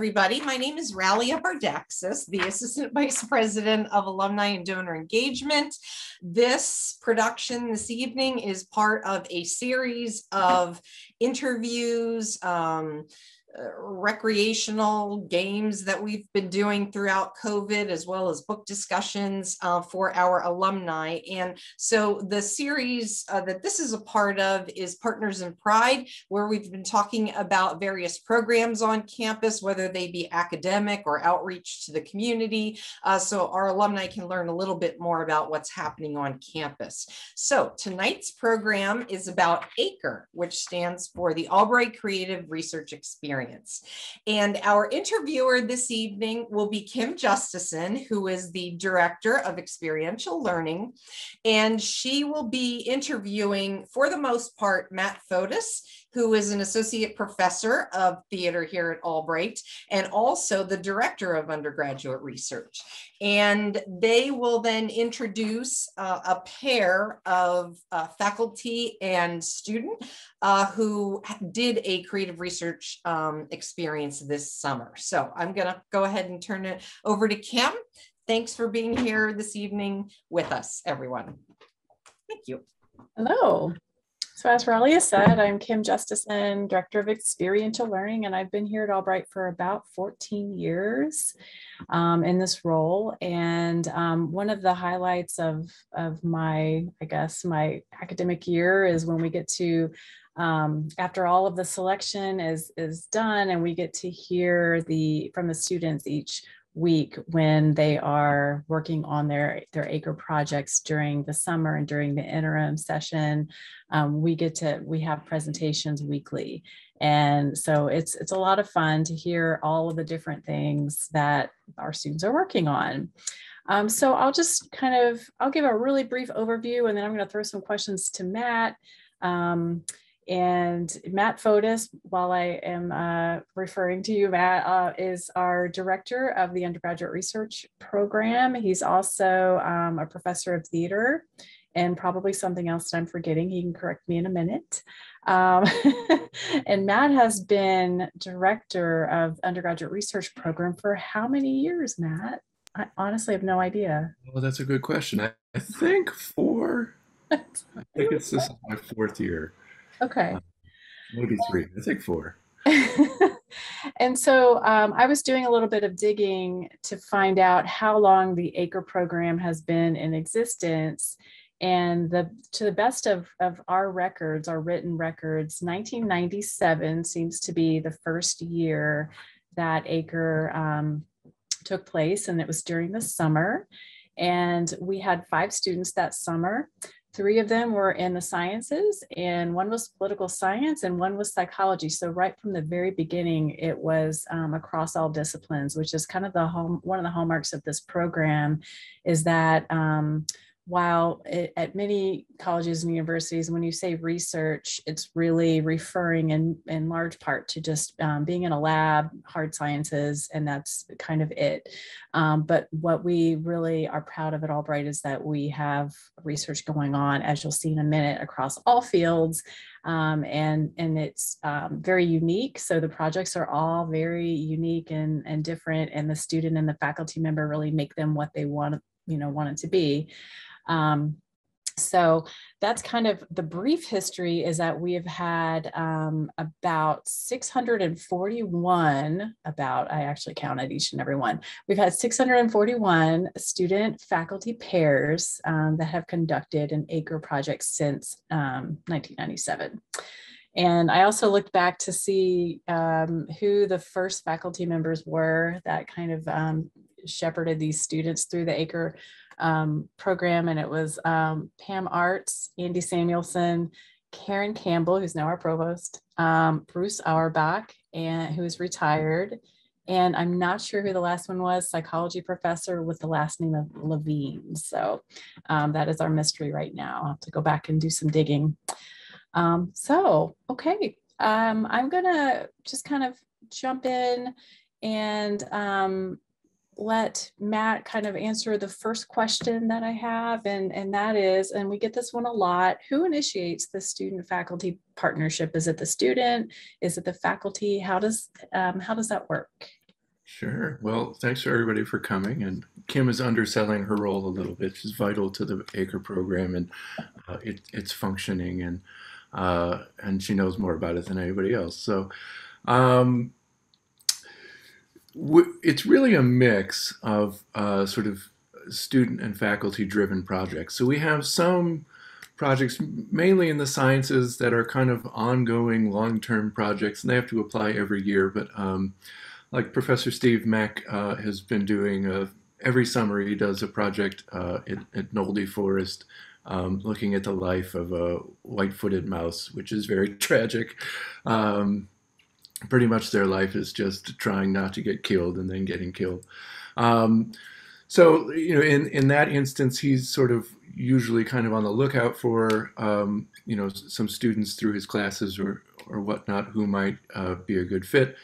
everybody. My name is Ralia Bardaxis, the Assistant Vice President of Alumni and Donor Engagement. This production this evening is part of a series of interviews, recreational games that we've been doing throughout COVID, as well as book discussions for our alumni. And so the series that this is a part of is Partners in Pride, where we've been talking about various programs on campus, whether they be academic or outreach to the community, so our alumni can learn a little bit more about what's happening on campus. So tonight's program is about Acre, which stands for the Albright Creative Research Experience. And our interviewer this evening will be Kim Justison, who is the Director of Experiential Learning. And she will be interviewing, for the most part, Matt Fotis, who is an associate professor of theater here at Albright, and also the director of undergraduate research. And they will then introduce a pair of faculty and student who did a creative research experience this summer. So I'm gonna go ahead and turn it over to Kim. Thanks for being here this evening with us, everyone. Thank you. Hello. So as Ralia said, I'm Kim Justison, Director of Experiential Learning, and I've been here at Albright for about 14 years in this role. And one of the highlights of my, my academic year is when we get to, after all of the selection is done, and we get to hear from the students each week when they are working on their Acre projects during the summer and during the interim session. We have presentations weekly. And so it's a lot of fun to hear all of the different things that our students are working on. So I'll just I'll give a really brief overview, and then I'm going to throw some questions to Matt. And Matt Fotis, while I am referring to you, Matt, is our director of the undergraduate research program. He's also a professor of theater and probably something else that I'm forgetting. He can correct me in a minute. And Matt has been director of undergraduate research program for how many years, Matt? I honestly have no idea. Well, that's a good question. I think 4. I think this is my 4th year. Okay. Maybe 3. I think 4. And so I was doing a little bit of digging to find out how long the Acre program has been in existence. And to the best of our records, our written records, 1997 seems to be the first year that Acre took place, and it was during the summer. And we had 5 students that summer. 3 of them were in the sciences, and 1 was political science and 1 was psychology. So right from the very beginning, it was across all disciplines, which is kind of one of the hallmarks of this program, is that while at many colleges and universities, when you say research, it's really referring in large part to just being in a lab, hard sciences, and that's kind of it. But what we really are proud of at Albright is that we have research going on, as you'll see in a minute, across all fields, and it's very unique. So the projects are all very unique and different, and the student and the faculty member really make them what they want it to be. So that's kind of the brief history, is that we have had about 641, I actually counted each and every one. We've had 641 student faculty pairs that have conducted an Acre project since 1997. And I also looked back to see who the first faculty members were that kind of shepherded these students through the Acre program, and it was Pam Arts, Andy Samuelson, Karen Campbell, who's now our provost, Bruce Auerbach, who is retired, and I'm not sure who the last one was, psychology professor with the last name of Levine. So that is our mystery right now. I'll have to go back and do some digging. Okay, I'm gonna just kind of jump in and let Matt kind of answer the first question that I have, and that is, and we get this one a lot, who initiates the student-faculty partnership? Is it the student? Is it the faculty? How does that work? Sure. Well, thanks for everybody for coming. And Kim is underselling her role a little bit. She's vital to the Acre program and its functioning, and she knows more about it than anybody else. So um, it's really a mix of sort of student and faculty driven projects. So we have some projects mainly in the sciences that are kind of ongoing long-term projects, and they have to apply every year. But like Professor Steve Mack has been doing every summer, he does a project at Nolde Forest, looking at the life of a white-footed mouse, which is very tragic. Pretty much their life is just trying not to get killed and then getting killed. Um, so, in that instance, he's sort of usually kind of on the lookout for, some students through his classes or whatnot who might be a good fit.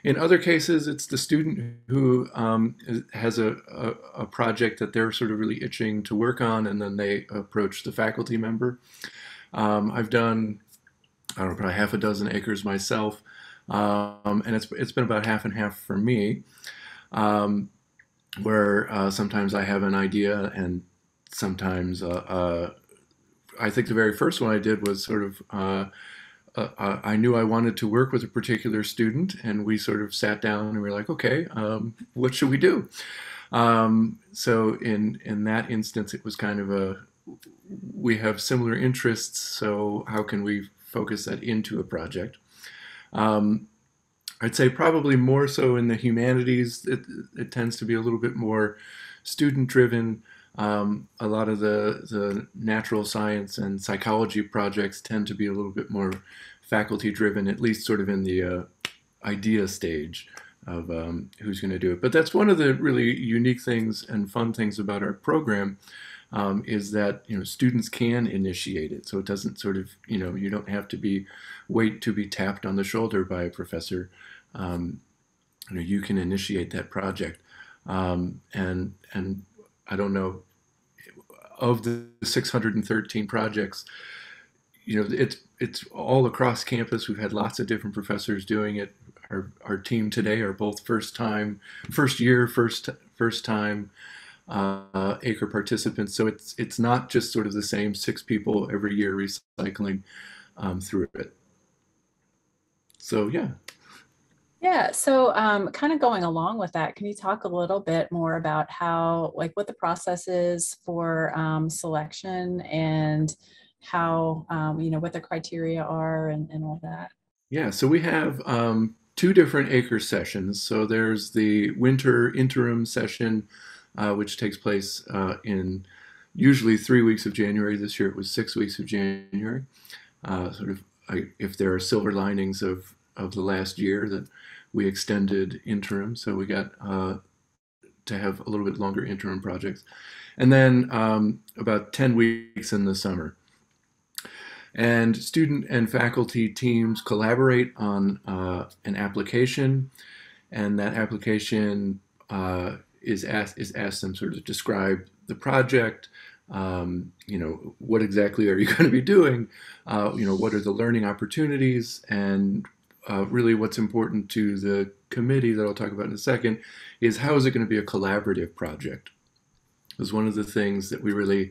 In other cases, it's the student who has a project that they're sort of really itching to work on, and then they approach the faculty member. I've done, I don't know, probably half a dozen acres myself, and it's been about half and half for me, where sometimes I have an idea, and sometimes I think the very first one I did was sort of I knew I wanted to work with a particular student, and we sort of sat down and we were like, okay, what should we do? So in that instance, it was kind of we have similar interests, so how can we focus that into a project? I'd say probably more so in the humanities, it tends to be a little bit more student-driven. A lot of the natural science and psychology projects tend to be a little bit more faculty-driven, at least sort of in the idea stage of who's going to do it. But that's one of the really unique things and fun things about our program, is that students can initiate it. So it doesn't sort of you don't have to wait to be tapped on the shoulder by a professor. You can initiate that project, and I don't know, of the 613 projects, it's all across campus. We've had lots of different professors doing it. Our team today are both first time Acre participants. So it's not just sort of the same 6 people every year recycling through it. So yeah. Yeah, so kind of going along with that, can you talk a little bit more about what the process is for selection, and how, what the criteria are, and all that? Yeah, so we have 2 different Acre sessions. So there's the winter interim session, which takes place in usually 3 weeks of January. This year it was 6 weeks of January. If there are silver linings of the last year, that we extended interim, so we got to have a little bit longer interim projects. And then about 10 weeks in the summer. And student and faculty teams collaborate on an application, and that application is asked them sort of describe the project. What exactly are you going to be doing? What are the learning opportunities? And really what's important to the committee that I'll talk about in a second is how is it going to be a collaborative project? Because one of the things that we really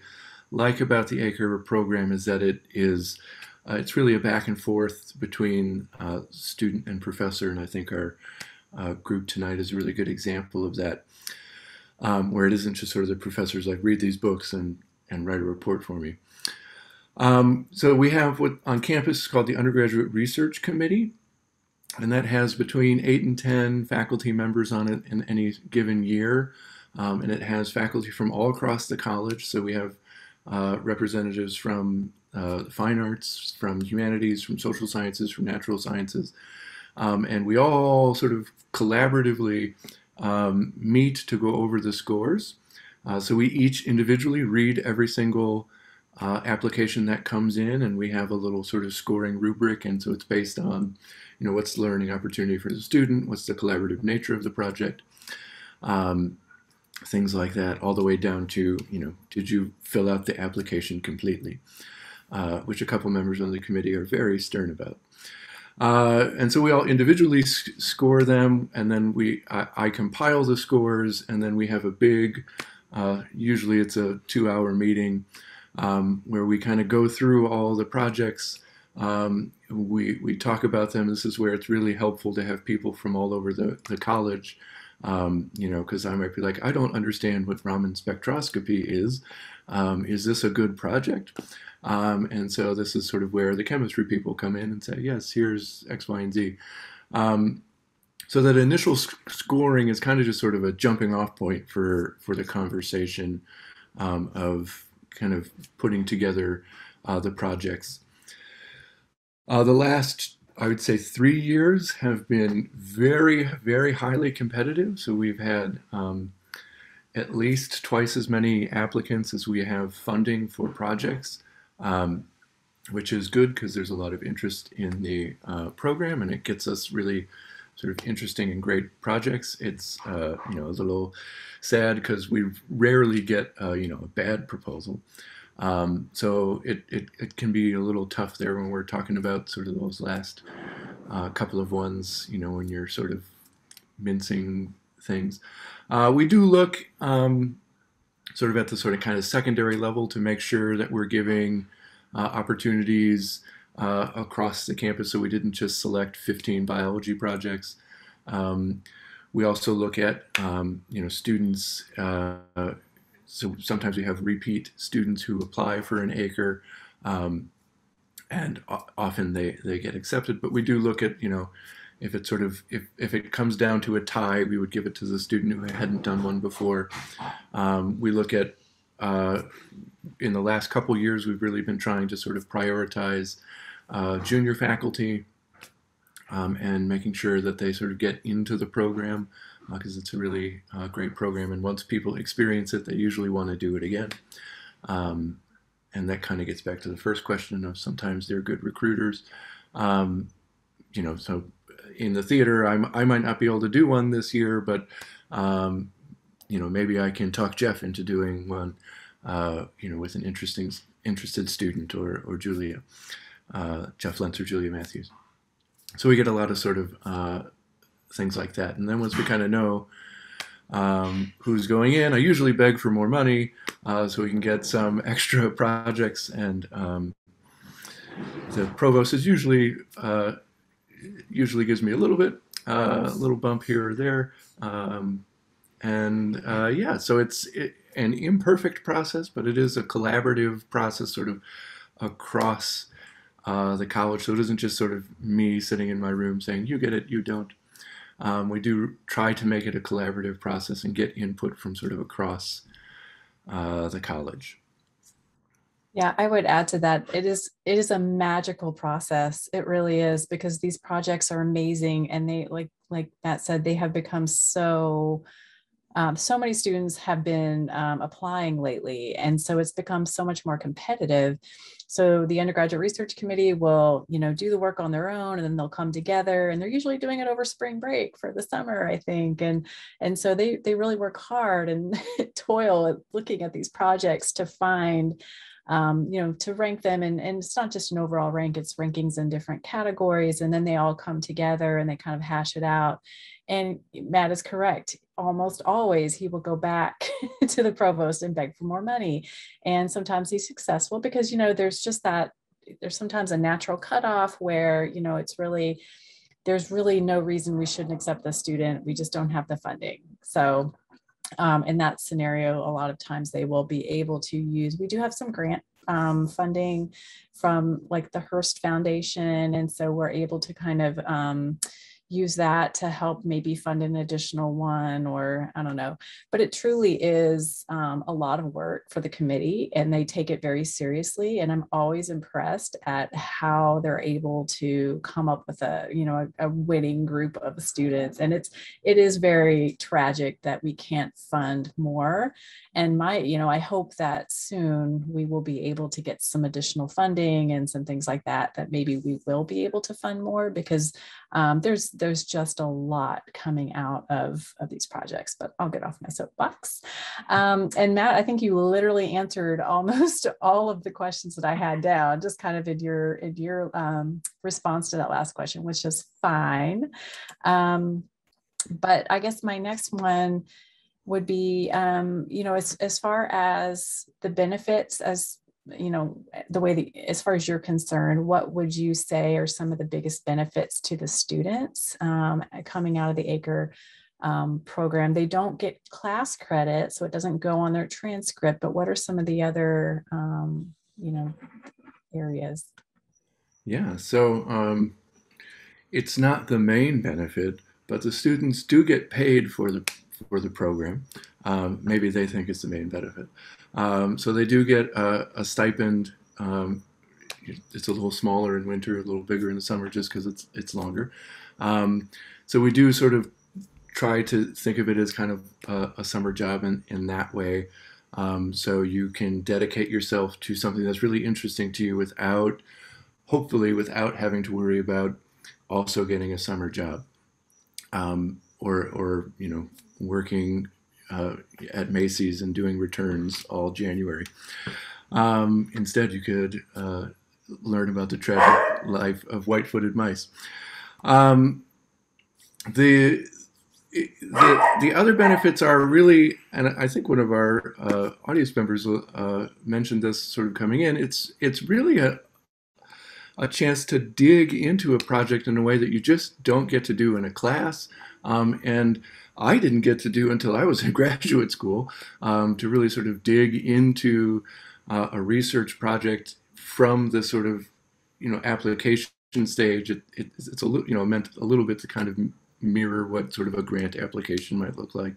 like about the Acre program is that it's really a back and forth between student and professor, and I think our group tonight is a really good example of that, where it isn't just sort of the professors like read these books and write a report for me. So we have what on campus is called the Undergraduate Research Committee, and that has between 8 and 10 faculty members on it in any given year, and it has faculty from all across the college. So we have representatives from fine arts, from humanities, from social sciences, from natural sciences, and we all sort of collaboratively meet to go over the scores. So we each individually read every single application that comes in, and we have a little sort of scoring rubric, and so it's based on what's the learning opportunity for the student, what's the collaborative nature of the project, things like that, all the way down to, did you fill out the application completely, which a couple members on the committee are very stern about. And so we all individually score them, and then I compile the scores, and then we have a big, usually it's a 2-hour meeting where we kind of go through all the projects. We talk about them. This is where it's really helpful to have people from all over the college, because I might be like, I don't understand what Raman spectroscopy is. Is this a good project? And so this is sort of where the chemistry people come in and say, yes, here's X, Y, and Z. So that initial scoring is kind of just sort of a jumping off point for the conversation of kind of putting together the projects. The last, I would say, 3 years have been very, very highly competitive. So we've had at least twice as many applicants as we have funding for projects, which is good because there's a lot of interest in the program, and it gets us really sort of interesting and great projects. It's a little sad because we rarely get a bad proposal. So it can be a little tough there when we're talking about sort of those last couple of ones, when you're sort of mincing things. We do look sort of at the sort of kind of secondary level to make sure that we're giving opportunities across the campus, so we didn't just select 15 biology projects. We also look at students. So sometimes we have repeat students who apply for an acre, and often they get accepted. But we do look at if it sort of if it comes down to a tie, we would give it to the student who hadn't done one before. We look at in the last couple years, we've really been trying to sort of prioritize junior faculty and making sure that they sort of get into the program because it's a really great program. And once people experience it, they usually want to do it again. And that kind of gets back to the first question of sometimes they're good recruiters. So in the theater, I might not be able to do one this year, but maybe I can talk Jeff into doing one. With an interested student or Julia, Jeff Lentz or Julia Matthews. So we get a lot of sort of things like that. And then once we kind of know who's going in, I usually beg for more money so we can get some extra projects. And the provost is usually gives me a little bump here or there. So it's an imperfect process, but it is a collaborative process sort of across the college. So it isn't just sort of me sitting in my room saying, you get it, you don't. We do try to make it a collaborative process and get input from sort of across the college. Yeah, I would add to that. It is a magical process. It really is, because these projects are amazing. And they, like Matt said, they have become so many students have been applying lately. And so it's become so much more competitive. So the undergraduate research committee will, do the work on their own, and then they'll come together, and they're usually doing it over spring break for the summer, I think. And so they really work hard and toil at looking at these projects to find, to rank them. And it's not just an overall rank, it's rankings in different categories. And then they all come together and they kind of hash it out. And Matt is correct. Almost always he will go back to the provost and beg for more money. And sometimes he's successful because, there's sometimes a natural cutoff where, there's really no reason we shouldn't accept the student. We just don't have the funding. So in that scenario, a lot of times they will be able to use, we do have some grant funding from like the Hearst Foundation. And so we're able to kind of use that to help maybe fund an additional one, or I don't know, but it truly is a lot of work for the committee, and they take it very seriously. And I'm always impressed at how they're able to come up with a winning group of students. And it is very tragic that we can't fund more. And I hope that soon we will be able to get some additional funding and some things like that maybe we will be able to fund more, because there's just a lot coming out of these projects, but I'll get off my soapbox. And Matt, I think you literally answered almost all of the questions that I had down, just kind of in your response to that last question, which is fine. But I guess my next one would be, as far as the benefits, as the way as far as you're concerned, what would you say are some of the biggest benefits to the students coming out of the Acre program? They don't get class credit, so it doesn't go on their transcript, but what are some of the other, areas? Yeah, so it's not the main benefit, but the students do get paid for the program. Maybe they think it's the main benefit. So they do get a stipend. It's a little smaller in winter, a little bigger in the summer, just because it's longer. So we do sort of try to think of it as kind of a summer job in that way. So you can dedicate yourself to something that's really interesting to you hopefully without having to worry about also getting a summer job, or working at Macy's and doing returns all January. Instead, you could learn about the tragic life of white-footed mice. The other benefits are really, and I think one of our audience members mentioned this sort of coming in, it's really a chance to dig into a project in a way that you just don't get to do in a class. And I didn't get to do until I was in graduate school, to really sort of dig into a research project from the sort of, application stage. It's a little, meant a little bit to kind of mirror what sort of a grant application might look like,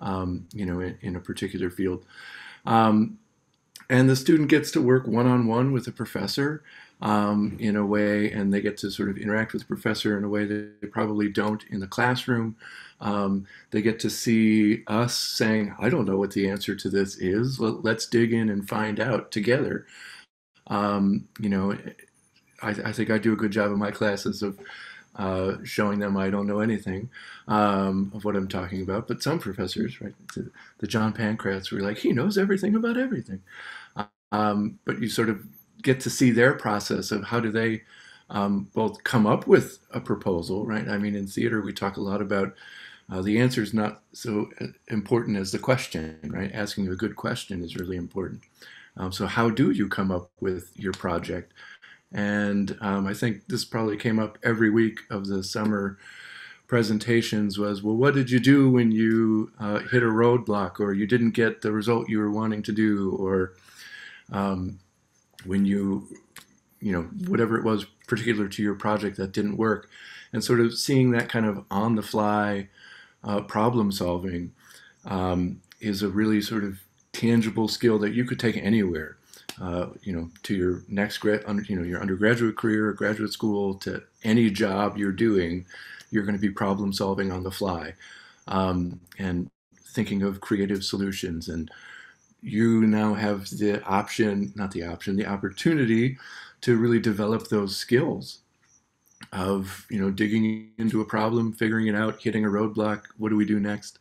in a particular field. And the student gets to work one-on-one with a professor in a way, and they get to sort of interact with the professor in a way that they probably don't in the classroom. They get to see us saying, I don't know what the answer to this is. Let's dig in and find out together. I think I do a good job in my classes of showing them I don't know anything of what I'm talking about. But some professors, right, the John Pancratz, were like, he knows everything about everything. But you sort of get to see their process of how do they both come up with a proposal, right? I mean, in theater, we talk a lot about the answer is not so important as the question, right? Asking a good question is really important. So how do you come up with your project? And I think this probably came up every week of the summer presentations was, well, what did you do when you hit a roadblock, or you didn't get the result you were wanting to do, or when whatever it was particular to your project that didn't work, and sort of seeing that kind of on the fly problem solving is a really sort of tangible skill that you could take anywhere, to your next your undergraduate career or graduate school, to any job you're doing. You're going to be problem solving on the fly, and thinking of creative solutions. And you now have the opportunity to really develop those skills of, digging into a problem, figuring it out, hitting a roadblock. What do we do next?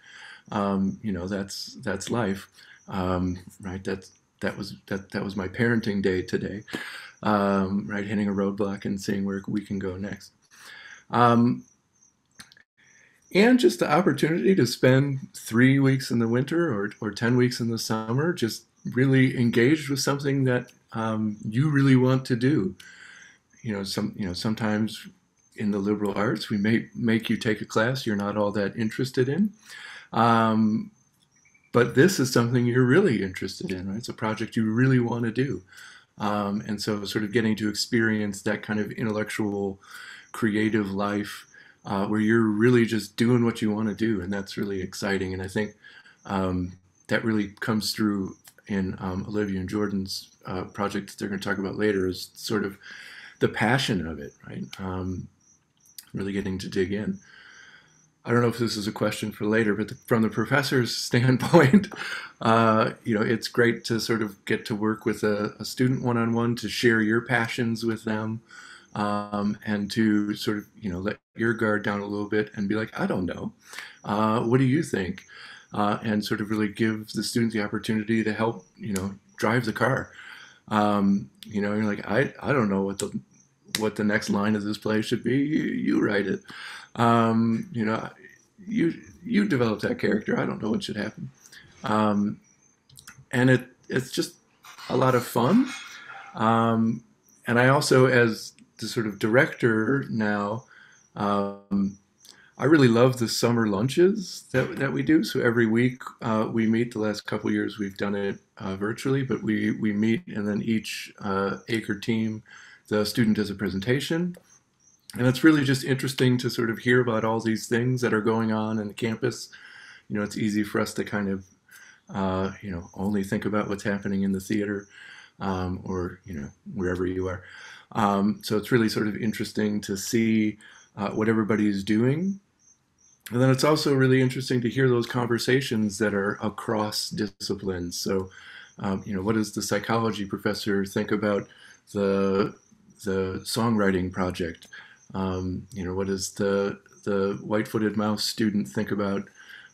That's life, right? That was my parenting day today, right? Hitting a roadblock and seeing where we can go next. And just the opportunity to spend 3 weeks in the winter or 10 weeks in the summer, just really engaged with something that you really want to do. Sometimes in the liberal arts, we may make you take a class you're not all that interested in. But this is something you're really interested in, right? It's a project you really want to do. And so sort of getting to experience that kind of intellectual, creative life where you're really just doing what you want to do. And that's really exciting. And I think that really comes through in Olivia and Jordan's project that they're going to talk about later, is sort of the passion of it, right? Really getting to dig in. I don't know if this is a question for later, but from the professor's standpoint, it's great to sort of get to work with a student one-on-one, to share your passions with them, and to sort of, let your guard down a little bit and be like, I don't know. What do you think? And sort of really give the student the opportunity to help, drive the car. You're like, I don't know what the next line of this play should be. You write it. You develop that character. I don't know what should happen. And it's just a lot of fun. And I also, as the sort of director now, I really love the summer lunches that we do. So every week we meet. The last couple of years we've done it virtually, but we meet, and then each Acre team, the student does a presentation. And it's really just interesting to sort of hear about all these things that are going on in the campus. It's easy for us to kind of, only think about what's happening in the theater or, wherever you are. So it's really sort of interesting to see what everybody is doing. And then it's also really interesting to hear those conversations that are across disciplines. So, what does the psychology professor think about the songwriting project? What does the white-footed mouse student think about,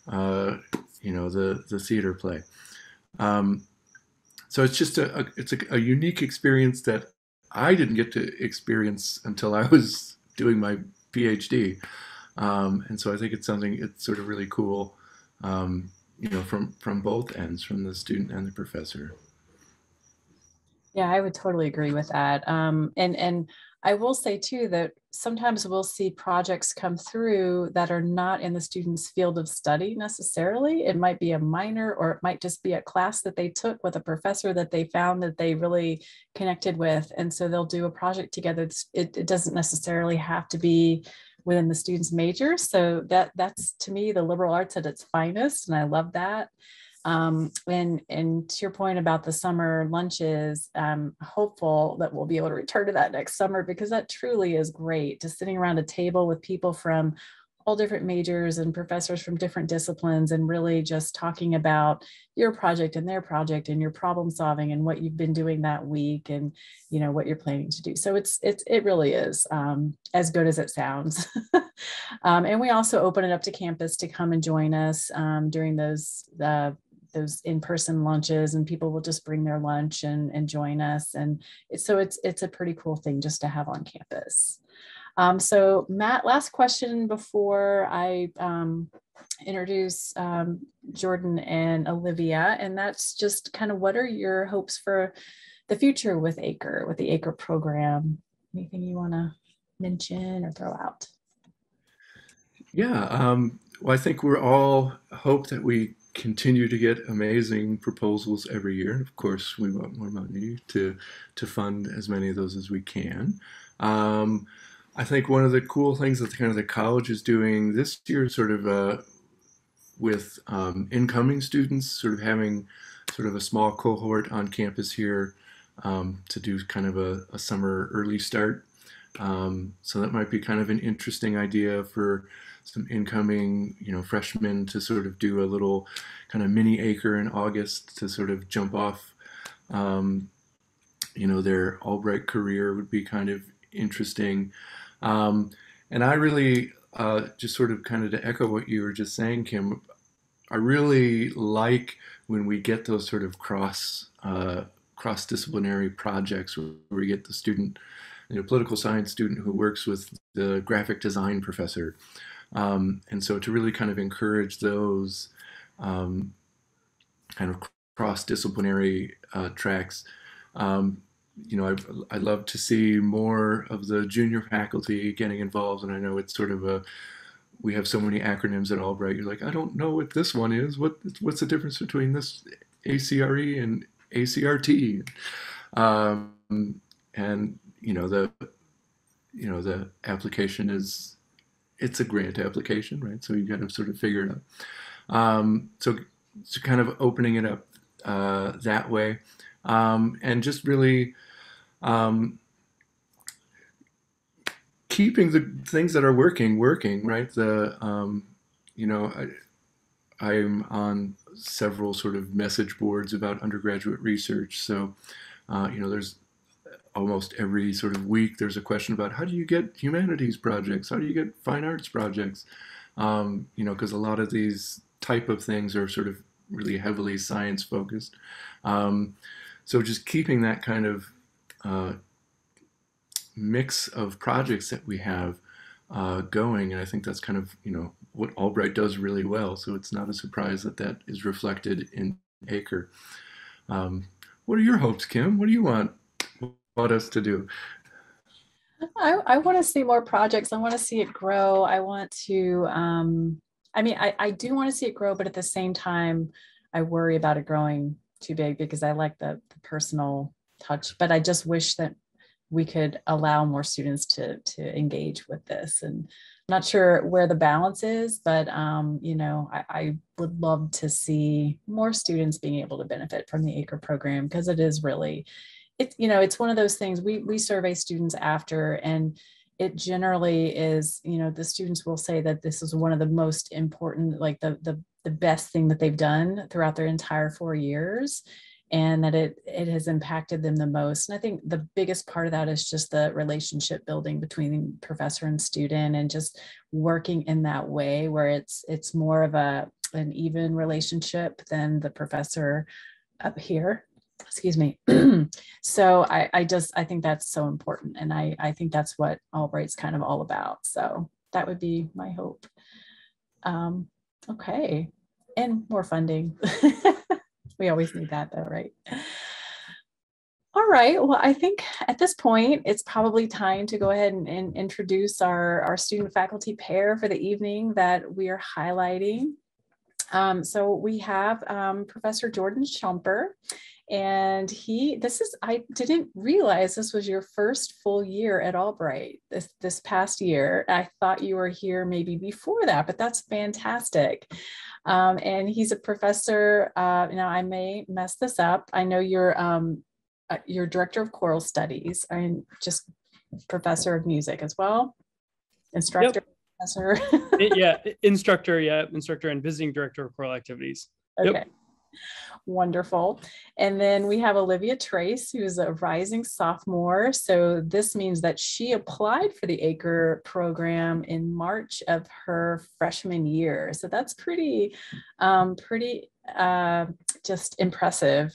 the theater play? So it's just a unique experience that I didn't get to experience until I was doing my PhD. And so I think it's sort of really cool, from both ends, from the student and the professor. Yeah, I would totally agree with that. And I will say too that sometimes we'll see projects come through that are not in the student's field of study necessarily. It might be a minor, or it might just be a class that they took with a professor that they found that they really connected with. And so they'll do a project together. It doesn't necessarily have to be within the student's major. So that's, to me, the liberal arts at its finest. And I love that. And to your point about the summer lunches, I'm hopeful that we'll be able to return to that next summer, because that truly is great, just sitting around a table with people from all different majors and professors from different disciplines, and really just talking about your project and their project and your problem solving and what you've been doing that week, and what you're planning to do. So it really is as good as it sounds. And we also open it up to campus to come and join us during those in-person lunches, and people will just bring their lunch and join us. And it's a pretty cool thing just to have on campus. So Matt, last question before I introduce Jordan and Olivia, and that's just kind of, what are your hopes for the future with the Acre program? Anything you want to mention or throw out? Yeah, well, I think we're all hope that we continue to get amazing proposals every year. And of course, we want more money to fund as many of those as we can. I think one of the cool things that the college is doing this year, sort of with incoming students, sort of having sort of a small cohort on campus here to do kind of a summer early start. So that might be kind of an interesting idea for some incoming, freshmen to sort of do a little kind of mini Acre in August to sort of jump off, their Albright career would be kind of interesting. And I really just sort of kind of to echo what you were just saying, Kim, I really like when we get those sort of cross-disciplinary projects where we get the student, political science student who works with the graphic design professor. And so to really kind of encourage those kind of cross-disciplinary tracks, I'd love to see more of the junior faculty getting involved. And I know it's sort of we have so many acronyms at Albright. You're like, I don't know what this one is. What's the difference between this ACRE and ACRT? And the application it's a grant application, right? So you got to sort of figure it out. So kind of opening it up that way, and just really keeping the things that are working, right? I'm on several sort of message boards about undergraduate research. So, there's almost every sort of week there's a question about how do you get humanities projects? How do you get fine arts projects? Because a lot of these type of things are sort of really heavily science focused. So just keeping that kind of mix of projects that we have going, and I think that's kind of what Albright does really well. So it's not a surprise that that is reflected in Acre. What are your hopes, Kim? What do you want us to do? I want to see more projects. I want to see it grow. I want to, I do want to see it grow, but at the same time, I worry about it growing too big because I like the personal touch, but I just wish that we could allow more students to engage with this. And I'm not sure where the balance is, but I would love to see more students being able to benefit from the Acre program, because it is really, it's one of those things we survey students after, and it generally is, the students will say that this is one of the most important, like the best thing that they've done throughout their entire 4 years, and that it has impacted them the most. And I think the biggest part of that is just the relationship building between professor and student, and just working in that way where it's more of an even relationship than the professor up here. Excuse me. So I think that's so important. And I think that's what Albright's kind of all about. So that would be my hope. Okay. And more funding. We always need that though, right? All right. Well, I think at this point, it's probably time to go ahead and introduce our student faculty pair for the evening that we are highlighting. So we have Professor Jordan Schumper, and I didn't realize this was your first full year at Albright this past year. I thought you were here maybe before that, but that's fantastic. And he's a professor. Now I may mess this up. I know you're director of choral studies and just professor of music as well, instructor. Yep. Professor. Instructor and visiting director of choral activities. Okay. Yep. Wonderful. And then we have Olivia Trace, who's a rising sophomore. So this means that she applied for the Acre program in March of her freshman year. So that's pretty just impressive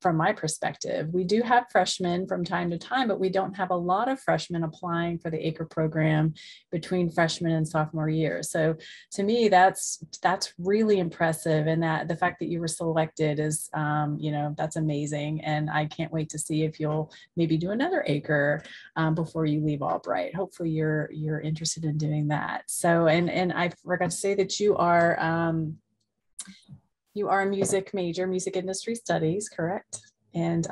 from my perspective. We do have freshmen from time to time, but we don't have a lot of freshmen applying for the Acre program between freshman and sophomore year. So to me, that's really impressive. And that the fact that you were selected is, that's amazing. And I can't wait to see if you'll maybe do another Acre before you leave Albright. Hopefully you're interested in doing that. So, and I forgot to say that you are a music major, music industry studies, correct? And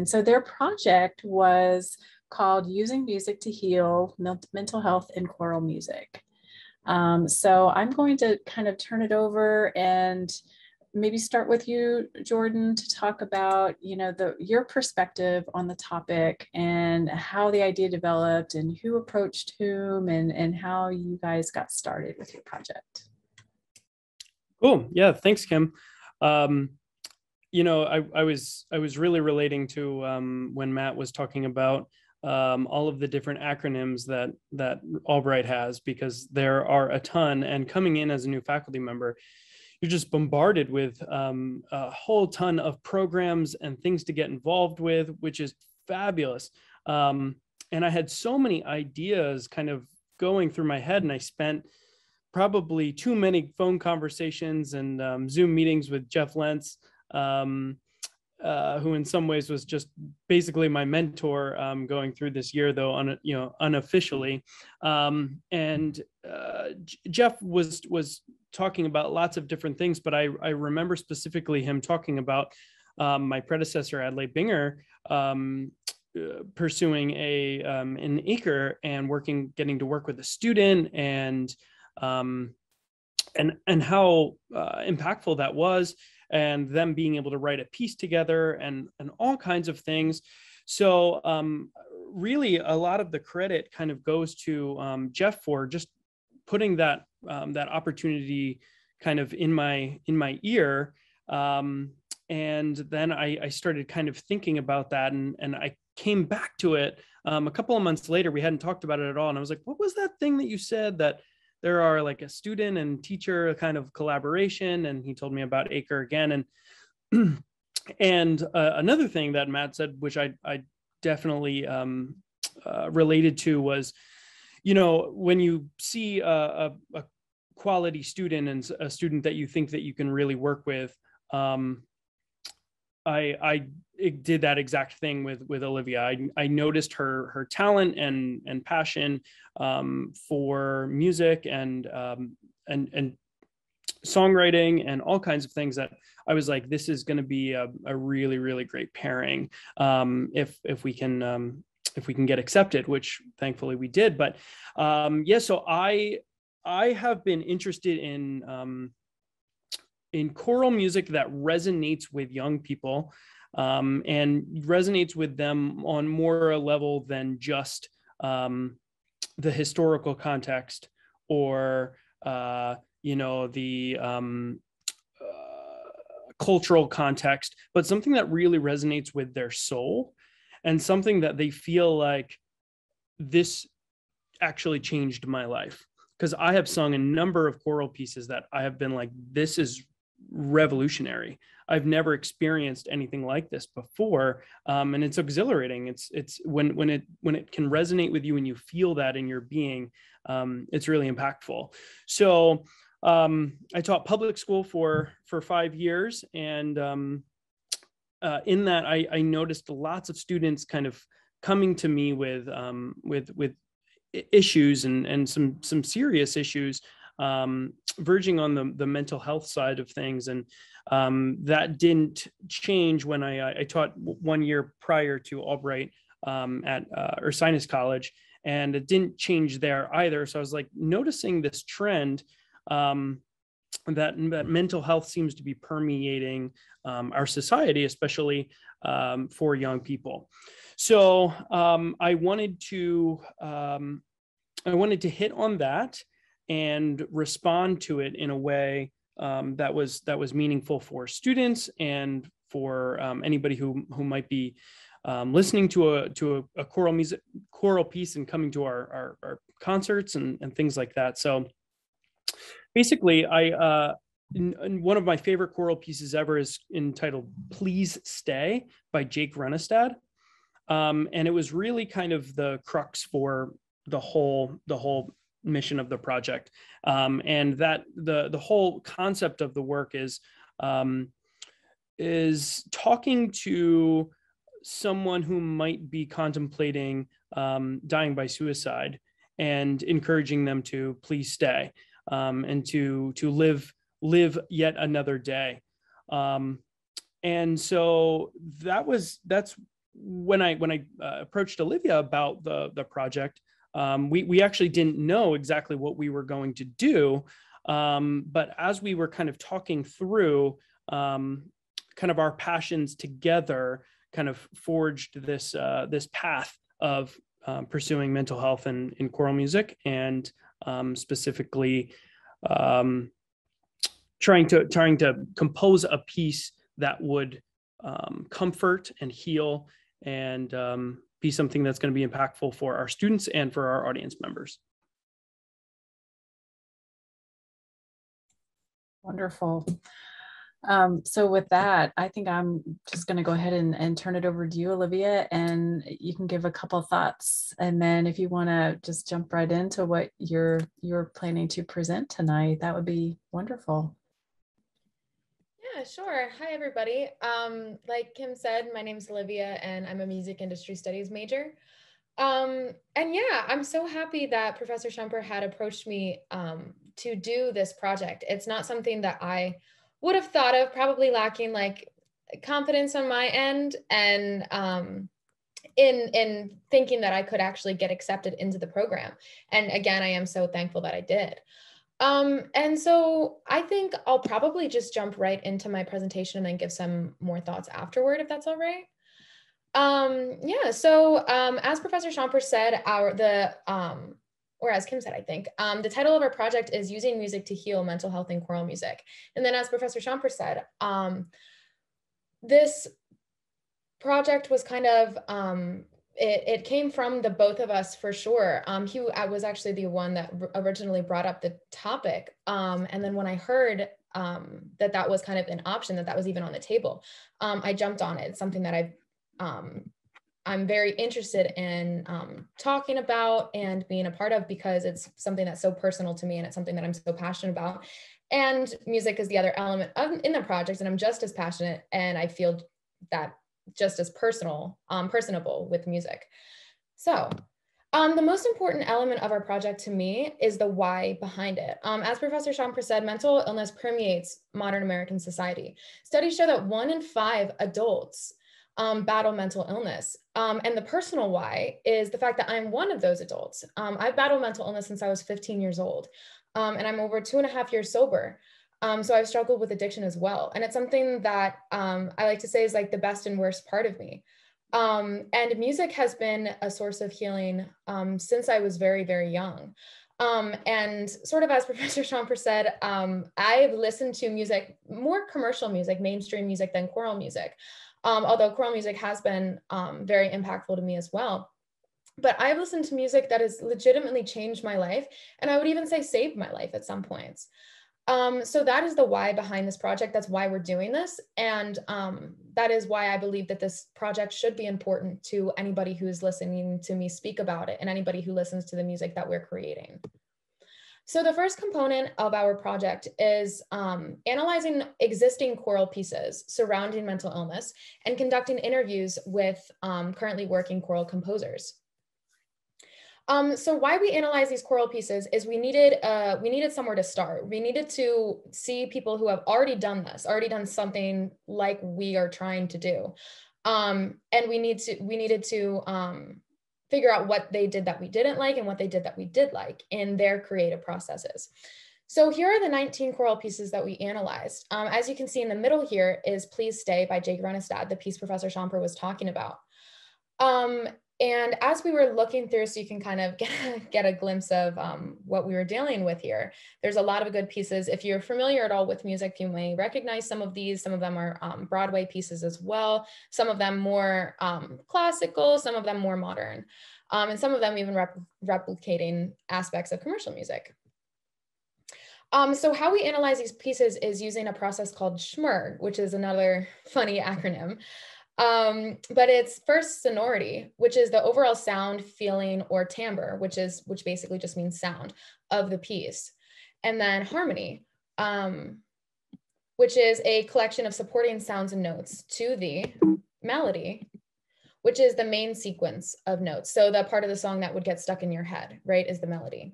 so their project was called Using Music to Heal Mental Health in Choral Music. So I'm going to kind of turn it over and maybe start with you, Jordan, to talk about, your perspective on the topic and how the idea developed and who approached whom and how you guys got started with your project. Cool. Yeah. Thanks, Kim. I was really relating to when Matt was talking about all of the different acronyms that Albright has, because there are a ton. And coming in as a new faculty member, you're just bombarded with a whole ton of programs and things to get involved with, which is fabulous. And I had so many ideas kind of going through my head, and I spent probably too many phone conversations and Zoom meetings with Jeff Lentz, who in some ways was just basically my mentor going through this year, though unofficially. Jeff was talking about lots of different things, but I remember specifically him talking about my predecessor Adelaide Binger pursuing an Acre and getting to work with a student and how impactful that was, and them being able to write a piece together and all kinds of things. So really a lot of the credit kind of goes to Jeff for just putting that opportunity kind of in my ear. And then I started kind of thinking about that, and I came back to it a couple of months later. We hadn't talked about it at all. And I was like, what was that thing that you said, that there are like a student and teacher kind of collaboration? And he told me about Acre again. And and another thing that Matt said, which I definitely related to, was, you know, when you see a quality student and a student that you think that you can really work with, I did that exact thing with Olivia. I noticed her talent and passion for music and songwriting and all kinds of things, that I was like, this is going to be a really, really great pairing if we can get accepted, which thankfully we did. But yeah, so I have been interested in choral music that resonates with young people, and resonates with them on more a level than just the historical context, or you know, the cultural context, but something that really resonates with their soul, and something that they feel like, this actually changed my life. Because I have sung a number of choral pieces that I have been like, this is revolutionary. I've never experienced anything like this before, and it's exhilarating. It's when it can resonate with you and you feel that in your being, it's really impactful. So I taught public school for 5 years, and in that I noticed lots of students kind of coming to me with issues, and some serious issues, verging on the mental health side of things. And that didn't change when I taught 1 year prior to Albright at Ursinus College, and it didn't change there either. So I was like noticing this trend, that mental health seems to be permeating our society, especially for young people. So I wanted to hit on that and respond to it in a way that was meaningful for students, and for anybody who might be listening to a choral piece and coming to our concerts and things like that. So basically, one of my favorite choral pieces ever is entitled "Please Stay" by Jake Runestad. And it was really kind of the crux for the whole mission of the project. And that the whole concept of the work is talking to someone who might be contemplating dying by suicide, and encouraging them to please stay, and to live yet another day. And so that's when I approached Olivia about the project. We actually didn't know exactly what we were going to do, but as we were kind of talking through kind of our passions together, kind of forged this path of pursuing mental health in choral music, and specifically trying to compose a piece that would comfort and heal, and be something that's going to be impactful for our students and for our audience members. Wonderful. So with that, I think I'm just going to go ahead and turn it over to you, Olivia, and you can give a couple of thoughts. And then if you want to just jump right into what you're planning to present tonight, that would be wonderful. Yeah, sure. Hi, everybody. Like Kim said, my name is Olivia, and I'm a music industry studies major. And yeah, I'm so happy that Professor Schumper had approached me to do this project. It's not something that I would have thought of, probably lacking like confidence on my end, and in thinking that I could actually get accepted into the program. And again, I am so thankful that I did. And so I think I'll probably just jump right into my presentation and then give some more thoughts afterward, if that's all right. Yeah, so as Professor Schumper said, or as Kim said, I think, the title of our project is Using Music to Heal Mental Health in Choral Music. And then as Professor Schumper said, this project was kind of, it came from the both of us for sure. I was actually the one that originally brought up the topic. And then when I heard that was kind of an option, that was even on the table, I jumped on it. It's something that I'm very interested in talking about and being a part of, because it's something that's so personal to me, and it's something that I'm so passionate about. And music is the other element in the project, and I'm just as passionate, and I feel that just as personable with music. So the most important element of our project to me is the why behind it. As Professor Schumper said, mental illness permeates modern American society. Studies show that 1 in 5 adults battle mental illness. And the personal why is the fact that I'm one of those adults. I've battled mental illness since I was 15 years old, and I'm over 2.5 years sober. So I've struggled with addiction as well. And it's something that I like to say is like the best and worst part of me. And music has been a source of healing since I was very, very young. And sort of as Professor Schumper said, I've listened to music, more commercial music, mainstream music than choral music. Although choral music has been very impactful to me as well. But I've listened to music that has legitimately changed my life, and I would even say saved my life at some points. So that is the why behind this project. That's why we're doing this. And that is why I believe that this project should be important to anybody who is listening to me speak about it, and anybody who listens to the music that we're creating. So the first component of our project is analyzing existing choral pieces surrounding mental illness and conducting interviews with currently working choral composers. So why we analyze these choral pieces is we needed somewhere to start. We needed to see people who have already done this, already done something like we are trying to do. And we needed to figure out what they did that we didn't like and what they did that we did like in their creative processes. So here are the 19 choral pieces that we analyzed. As you can see in the middle here is Please Stay by Jake Renestad, the piece Professor Schumper was talking about. And as we were looking through, so you can kind of get a glimpse of what we were dealing with here, there's a lot of good pieces. If you're familiar at all with music, you may recognize some of these. Some of them are Broadway pieces as well. Some of them more classical, some of them more modern, and some of them even replicating aspects of commercial music. So how we analyze these pieces is using a process called Schumper, which is another funny acronym. But it's first sonority, which is the overall sound, feeling, or timbre, which basically just means sound of the piece. And then harmony, which is a collection of supporting sounds and notes to the melody, which is the main sequence of notes. So the part of the song that would get stuck in your head, right, is the melody.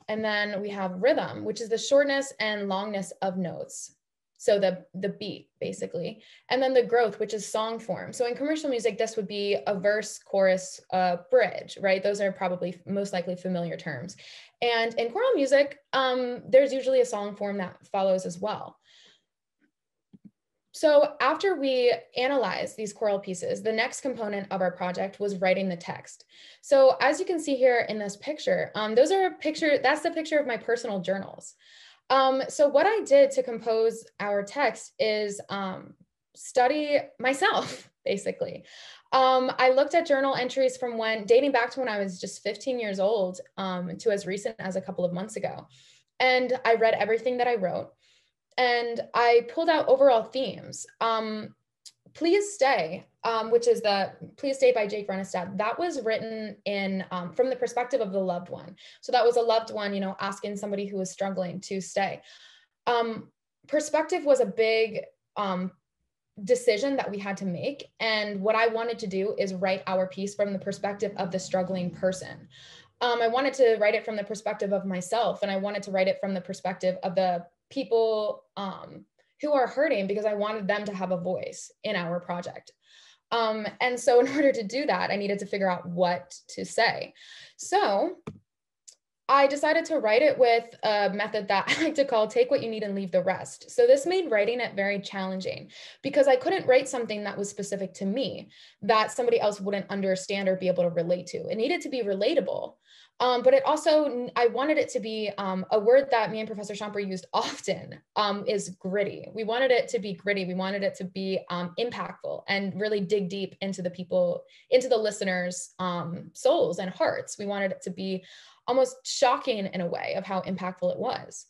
And then we have rhythm, which is the shortness and longness of notes. So the beat, basically. And then the growth, which is song form. So in commercial music, this would be a verse, chorus, bridge, right? Those are probably most likely familiar terms. And in choral music, there's usually a song form that follows as well. So after we analyzed these choral pieces, the next component of our project was writing the text. So as you can see here in this picture, that's the picture of my personal journals. So what I did to compose our text is study myself, basically. I looked at journal entries from dating back to when I was just 15 years old to as recent as a couple of months ago. And I read everything that I wrote, and I pulled out overall themes. Please Stay, which is the Please Stay by Jake Renestad, that was written in from the perspective of the loved one. So that was a loved one, asking somebody who was struggling to stay. Perspective was a big decision that we had to make. And what I wanted to do is write our piece from the perspective of the struggling person. I wanted to write it from the perspective of myself, and I wanted to write it from the perspective of the people who are hurting, because I wanted them to have a voice in our project. And so in order to do that, I needed to figure out what to say. So I decided to write it with a method that I like to call take what you need and leave the rest. So this made writing it very challenging, because I couldn't write something that was specific to me that somebody else wouldn't understand or be able to relate to. It needed to be relatable. But it also, I wanted it to be a word that me and Professor Schumper used often, is gritty. We wanted it to be gritty. We wanted it to be impactful and really dig deep into the people, into the listeners' souls and hearts. We wanted it to be almost shocking in a way of how impactful it was.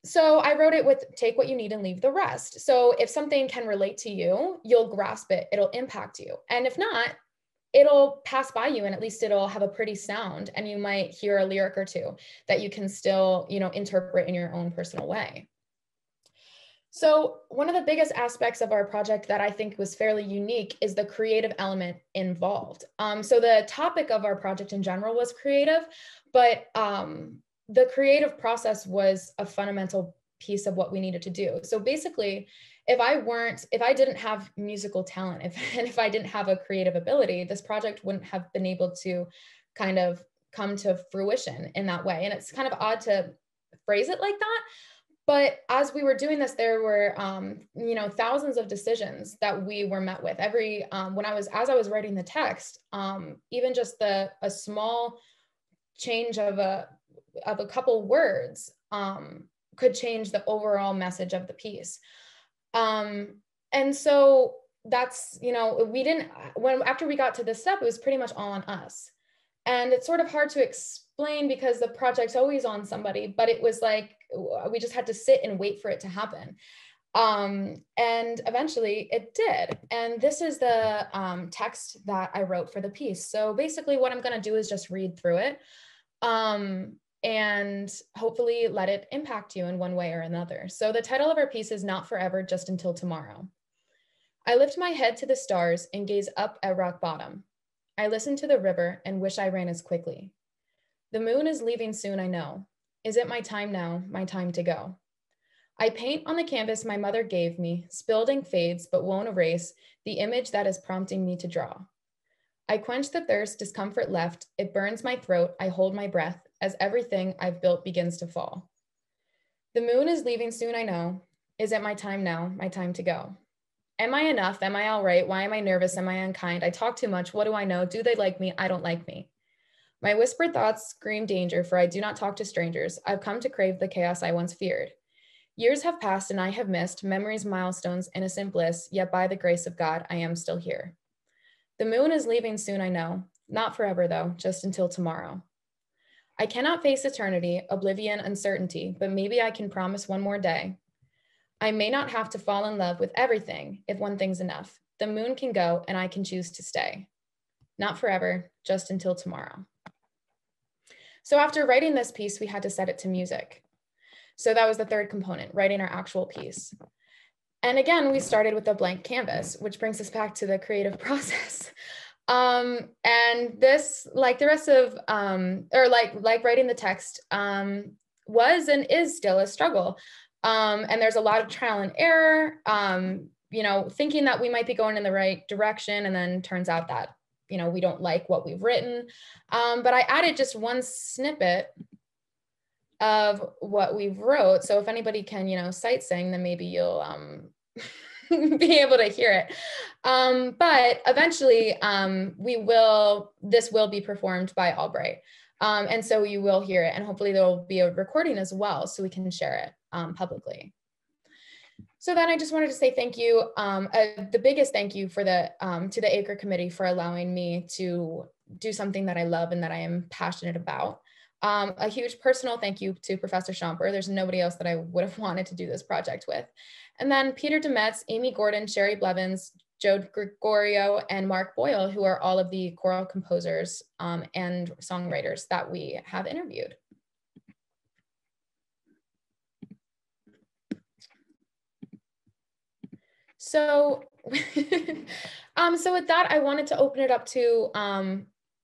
So I wrote it with take what you need and leave the rest. So if something can relate to you, you'll grasp it, it'll impact you. And if not, it'll pass by you, and at least it'll have a pretty sound, and you might hear a lyric or two that you can still, interpret in your own personal way. So one of the biggest aspects of our project that I think was fairly unique is the creative element involved. So the topic of our project in general was creative, but the creative process was a fundamental piece of what we needed to do. So basically, if I didn't have musical talent, if I didn't have a creative ability, this project wouldn't have been able to kind of come to fruition in that way. And it's kind of odd to phrase it like that. But as we were doing this, there were, thousands of decisions that we were met with. As I was writing the text, even just a small change of a couple words could change the overall message of the piece. And so that's, after we got to this step, it was pretty much all on us. And it's sort of hard to explain because the project's always on somebody, but it was like, we just had to sit and wait for it to happen. And eventually it did. And this is the text that I wrote for the piece. So basically what I'm going to do is just read through it. And hopefully let it impact you in one way or another. So the title of our piece is Not Forever, Just Until Tomorrow. I lift my head to the stars and gaze up at rock bottom. I listen to the river and wish I ran as quickly. The moon is leaving soon, I know. Is it my time now, my time to go? I paint on the canvas my mother gave me, spilled ink fades but won't erase the image that is prompting me to draw. I quench the thirst discomfort left, it burns my throat, I hold my breath, as everything I've built begins to fall. The moon is leaving soon, I know. Is it my time now, my time to go? Am I enough? Am I all right? Why am I nervous? Am I unkind? I talk too much. What do I know? Do they like me? I don't like me. My whispered thoughts scream danger, for I do not talk to strangers. I've come to crave the chaos I once feared. Years have passed and I have missed memories, milestones, innocent bliss, yet by the grace of God, I am still here. The moon is leaving soon, I know. Not forever though, just until tomorrow. I cannot face eternity, oblivion, uncertainty, but maybe I can promise one more day. I may not have to fall in love with everything if one thing's enough. The moon can go and I can choose to stay. Not forever, just until tomorrow. So after writing this piece, we had to set it to music. So that was the third component, writing our actual piece. And again, we started with a blank canvas, which brings us back to the creative process. And this, like the rest of, like writing the text, was and is still a struggle. And there's a lot of trial and error, thinking that we might be going in the right direction, and then turns out that, we don't like what we've written. But I added just one snippet of what we've wrote. So if anybody can, sight sing, then maybe you'll, be able to hear it. But eventually this will be performed by Albright. And so you will hear it, and hopefully there will be a recording as well so we can share it publicly. So then I just wanted to say thank you, the biggest thank you to the Acre Committee for allowing me to do something that I love and that I am passionate about. A huge personal thank you to Professor Schumper. There's nobody else that I would have wanted to do this project with. And then Peter Demetz, Amy Gordon, Sherry Blevins, Joe Gregorio, and Mark Boyle, who are all of the choral composers and songwriters that we have interviewed. So, so with that, I wanted to open it up to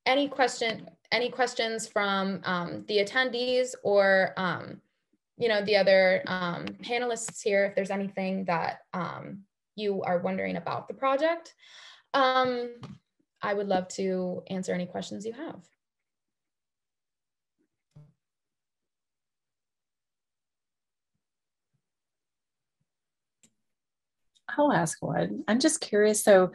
any questions from the attendees or the other panelists here, if there's anything that you are wondering about the project. I would love to answer any questions you have. I'll ask one. I'm just curious. So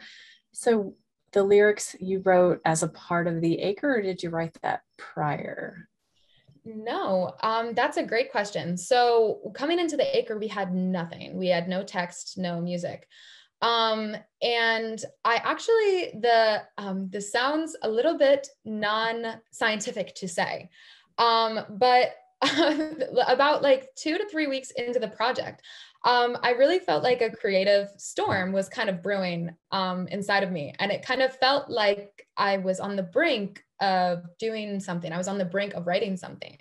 the lyrics you wrote as a part of the Acre, or did you write that prior? No, that's a great question. So coming into the Acre, we had nothing. We had no text, no music. And I actually, this sounds a little bit non-scientific to say, but about like 2 to 3 weeks into the project, I really felt like a creative storm was kind of brewing inside of me. And it kind of felt like I was on the brink of doing something. I was on the brink of writing something.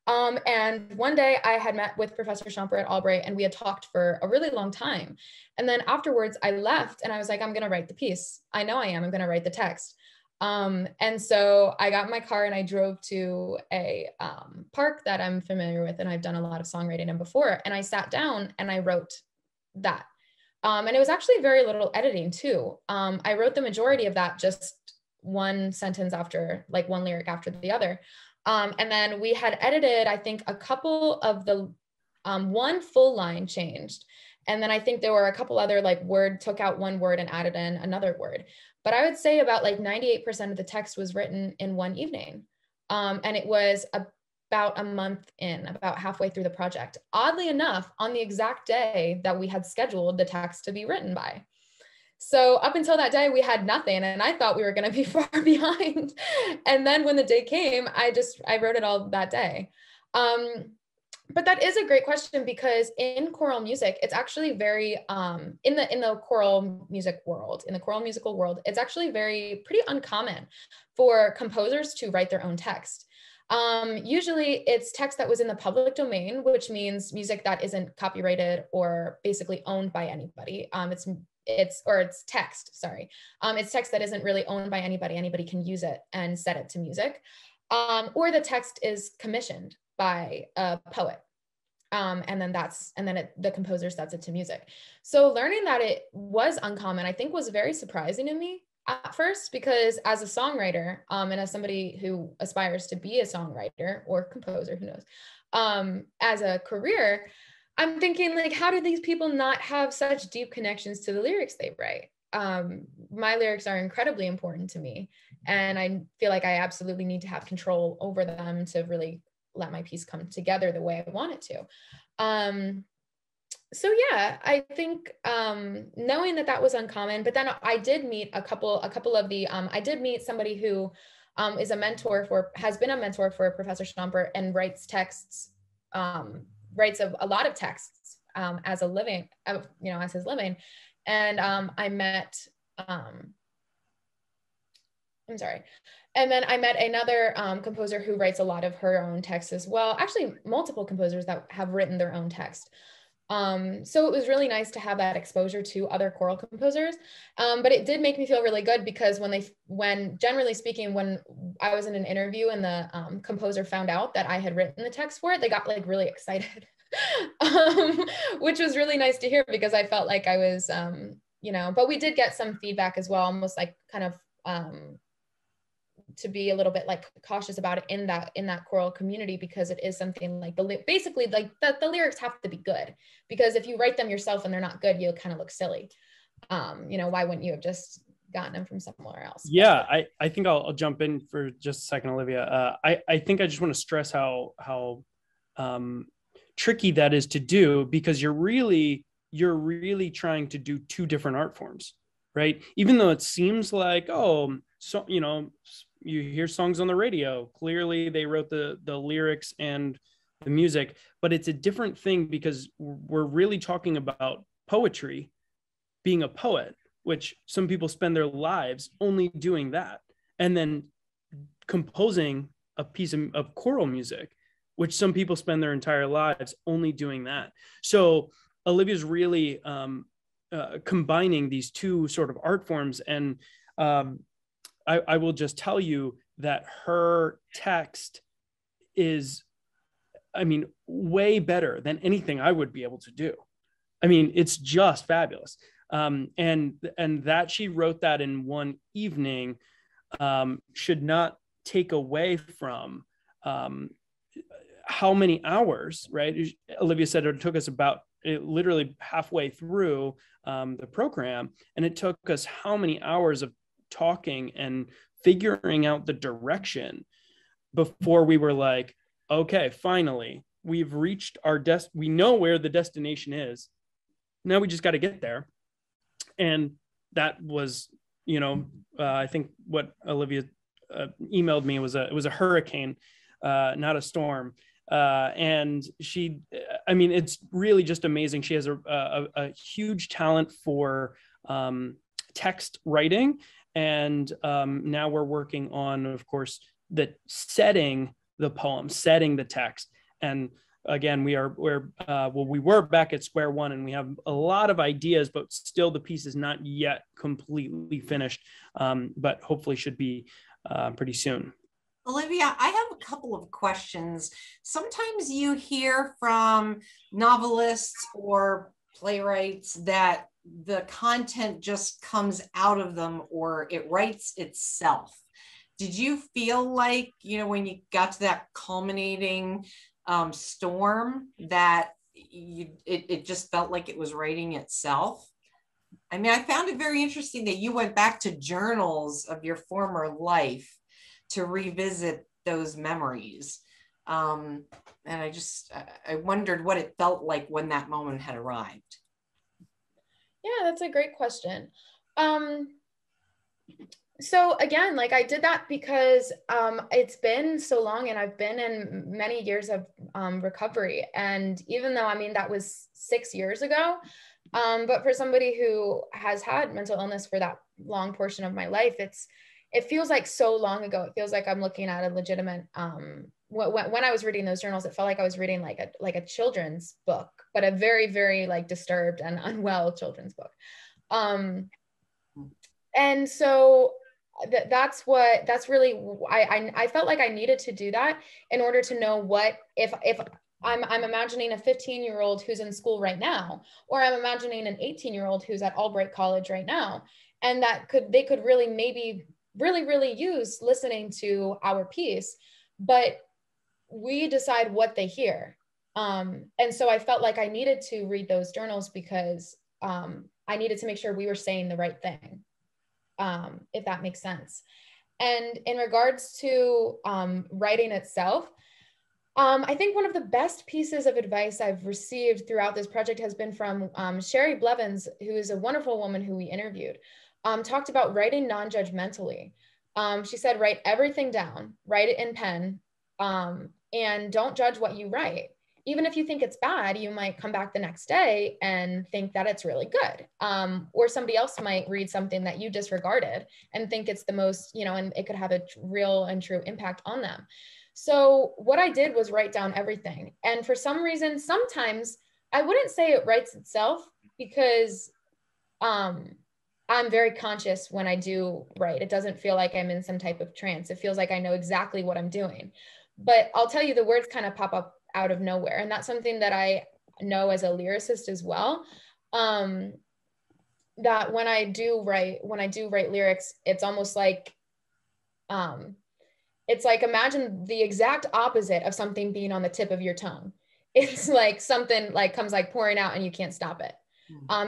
And one day I had met with Professor Schumper at Albright, and we had talked for a really long time. And then afterwards I left and I was like, I'm going to write the piece. I know I am. I'm going to write the text. And so I got in my car and I drove to a park that I'm familiar with and I've done a lot of songwriting in before. And I sat down and I wrote that. And it was actually very little editing too. I wrote the majority of that just one sentence after, like one lyric after the other. And then we had edited, I think, a couple of the, one full line changed. And then I think there were a couple other like took out one word and added in another word. But I would say about like 98% of the text was written in one evening. And it was about a month in, about halfway through the project. Oddly enough, on the exact day that we had scheduled the text to be written by. So up until that day, we had nothing. And I thought we were going to be far behind. And then when the day came, I wrote it all that day. But that is a great question, because in choral music, it's actually very, in the choral music world, in the choral musical world, it's actually pretty uncommon for composers to write their own text. Usually it's text that was in the public domain, which means music that isn't copyrighted or basically owned by anybody. It's text, sorry. It's text that isn't really owned by anybody. Anybody can use it and set it to music. Or the text is commissioned by a poet. And then the composer sets it to music. So learning that it was uncommon, I think, was very surprising to me at first, because as a songwriter, and as somebody who aspires to be a songwriter or composer, who knows, as a career, I'm thinking, like, how do these people not have such deep connections to the lyrics they write? My lyrics are incredibly important to me, and I feel like I absolutely need to have control over them to really let my piece come together the way I want it to. So yeah, I think knowing that was uncommon, but then I did meet a couple of the, I did meet somebody who has been a mentor for Professor Schumper and writes texts, writes a lot of texts as a living, as his living. And I met, and then I met another composer who writes a lot of her own texts as well. Actually, multiple composers that have written their own text. So it was really nice to have that exposure to other choral composers. But it did make me feel really good, because generally speaking, when I was in an interview and the composer found out that I had written the text for it, they got like really excited, which was really nice to hear, because I felt like I was, but we did get some feedback as well, almost like kind of, to be a little bit like cautious about it in that choral community, because it is something like basically like the lyrics have to be good, because if you write them yourself and they're not good, you'll kind of look silly. Why wouldn't you have just gotten them from somewhere else? Yeah, I think I'll jump in for just a second, Olivia. I think I just want to stress how tricky that is to do, because you're really trying to do two different art forms, right? Even though it seems like, you hear songs on the radio, clearly they wrote the lyrics and the music, but it's a different thing, because we're really talking about poetry, being a poet, which some people spend their lives only doing that, and then composing a piece of choral music, which some people spend their entire lives only doing that. So Olivia's really combining these two sort of art forms. And I will just tell you that her text is, way better than anything I would be able to do. It's just fabulous. And that she wrote that in one evening should not take away from how many hours, right? Olivia said it took us literally halfway through the program, and it took us how many hours of talking and figuring out the direction before we were like, okay, finally, we've reached our we know where the destination is. Now we just got to get there. And that was, I think what Olivia emailed me was it was a hurricane, not a storm. And it's really just amazing. She has a huge talent for text writing. And now we're working on, of course, setting the poem, setting the text. And again, we were back at square one, and we have a lot of ideas, but still the piece is not yet completely finished, but hopefully should be pretty soon. Olivia, I have a couple of questions. Sometimes you hear from novelists or playwrights that the content just comes out of them, or it writes itself. Did you feel like, when you got to that culminating storm, that it just felt like it was writing itself? I mean, I found it very interesting that you went back to journals of your former life to revisit those memories. And I wondered what it felt like when that moment had arrived. Yeah, that's a great question. So again, like, I did that because it's been so long, and I've been in many years of recovery. And even though, that was 6 years ago, but for somebody who has had mental illness for that long portion of my life, it feels like so long ago. It feels like I'm looking at a legitimate, when I was reading those journals, it felt like I was reading like a children's book, but a very, very like disturbed and unwell children's book. And so that's really, I felt like I needed to do that in order to know what, if I'm imagining a 15-year-old who's in school right now, or I'm imagining an 18-year-old who's at Albright College right now, and they could really maybe really use listening to our piece, but we decide what they hear. And so I felt like I needed to read those journals because I needed to make sure we were saying the right thing, if that makes sense. And in regards to writing itself, I think one of the best pieces of advice I've received throughout this project has been from Sherry Blevins, who is a wonderful woman who we interviewed, talked about writing non-judgmentally. She said, write everything down, write it in pen, and don't judge what you write. Even if you think it's bad, you might come back the next day and think that it's really good. Or somebody else might read something that you disregarded and think it's the most, and it could have a real and true impact on them. So what I did was write down everything. And for some reason, sometimes I wouldn't say it writes itself, because I'm very conscious when I do write. It doesn't feel like I'm in some type of trance. It feels like I know exactly what I'm doing. But I'll tell you, the words kind of pop up out of nowhere. And that's something that I know as a lyricist as well. That when I do write lyrics, it's almost like, it's like, imagine the exact opposite of something being on the tip of your tongue. It's like something like comes like pouring out and you can't stop it.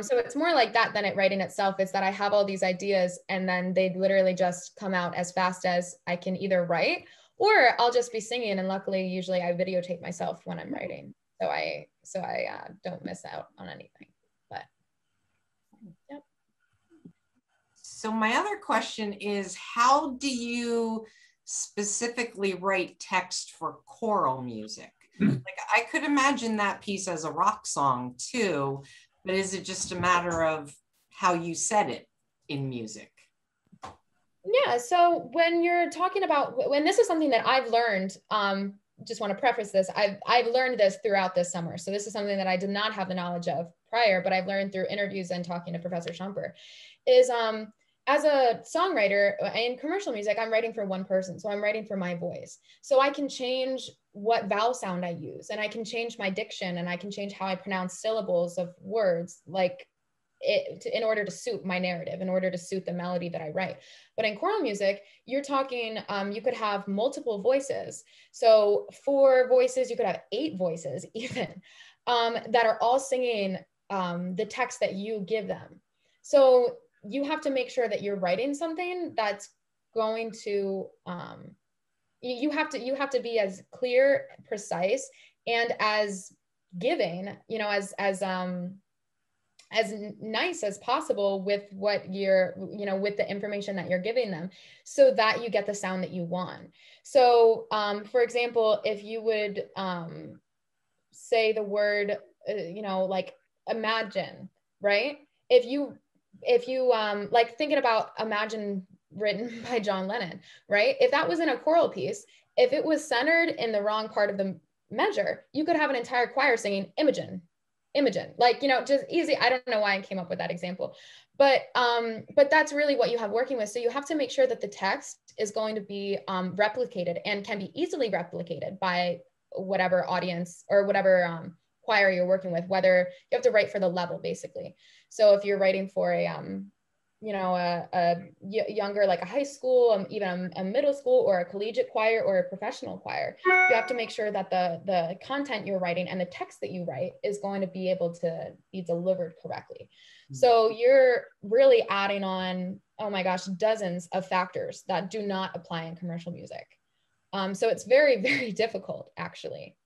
So it's more like that than it writing itself. It's that I have all these ideas and then they literally just come out as fast as I can either write, or I'll just be singing. And luckily, usually I videotape myself when I'm writing. So I don't miss out on anything, but yep. So my other question is, how do you specifically write text for choral music? Like, I could imagine that piece as a rock song too, but is it just a matter of how you set it in music? Yeah, so when you're talking about, when this is something that I've learned, just want to preface this, I've learned this throughout this summer. So this is something that I did not have the knowledge of prior, but I've learned through interviews and talking to Professor Schumper, is as a songwriter in commercial music, I'm writing for one person. So I'm writing for my voice. So I can change what vowel sound I use, and I can change my diction, and I can change how I pronounce syllables of words, like in order to suit my narrative, in order to suit the melody that I write. But in choral music, you're talking, you could have multiple voices. So 4 voices, you could have 8 voices even, that are all singing the text that you give them. So you have to make sure that you're writing something that's going to, you have to be as clear, precise, and as giving, you know, as nice as possible with what you're, you know, with the information that you're giving them, so that you get the sound that you want. So, for example, if you would say the word, you know, like imagine, right? If you like thinking about Imagine, written by John Lennon, right? If that was in a choral piece, if it was centered in the wrong part of the measure, you could have an entire choir singing Imogen, Imogen, like, you know, just easy. I don't know why I came up with that example, but that's really what you have working with. So you have to make sure that the text is going to be replicated and can be easily replicated by whatever audience or whatever choir you're working with, whether you have to write for the level, basically. So if you're writing for a, you know, a younger, like a high school, even a middle school or a collegiate choir or a professional choir, you have to make sure that the content you're writing and the text that you write is going to be able to be delivered correctly. So you're really adding on, oh my gosh, dozens of factors that do not apply in commercial music. So it's very, very difficult, actually.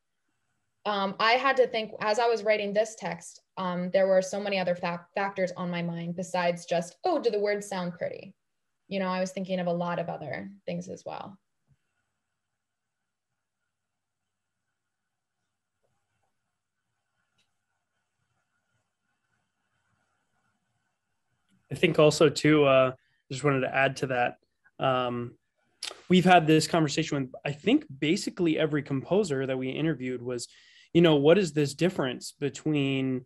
I had to think, as I was writing this text, there were so many other factors on my mind besides just, oh, do the words sound pretty? You know, I was thinking of a lot of other things as well. I think also too, just wanted to add to that. We've had this conversation with, I think, basically every composer that we interviewed was, you know, what is this difference between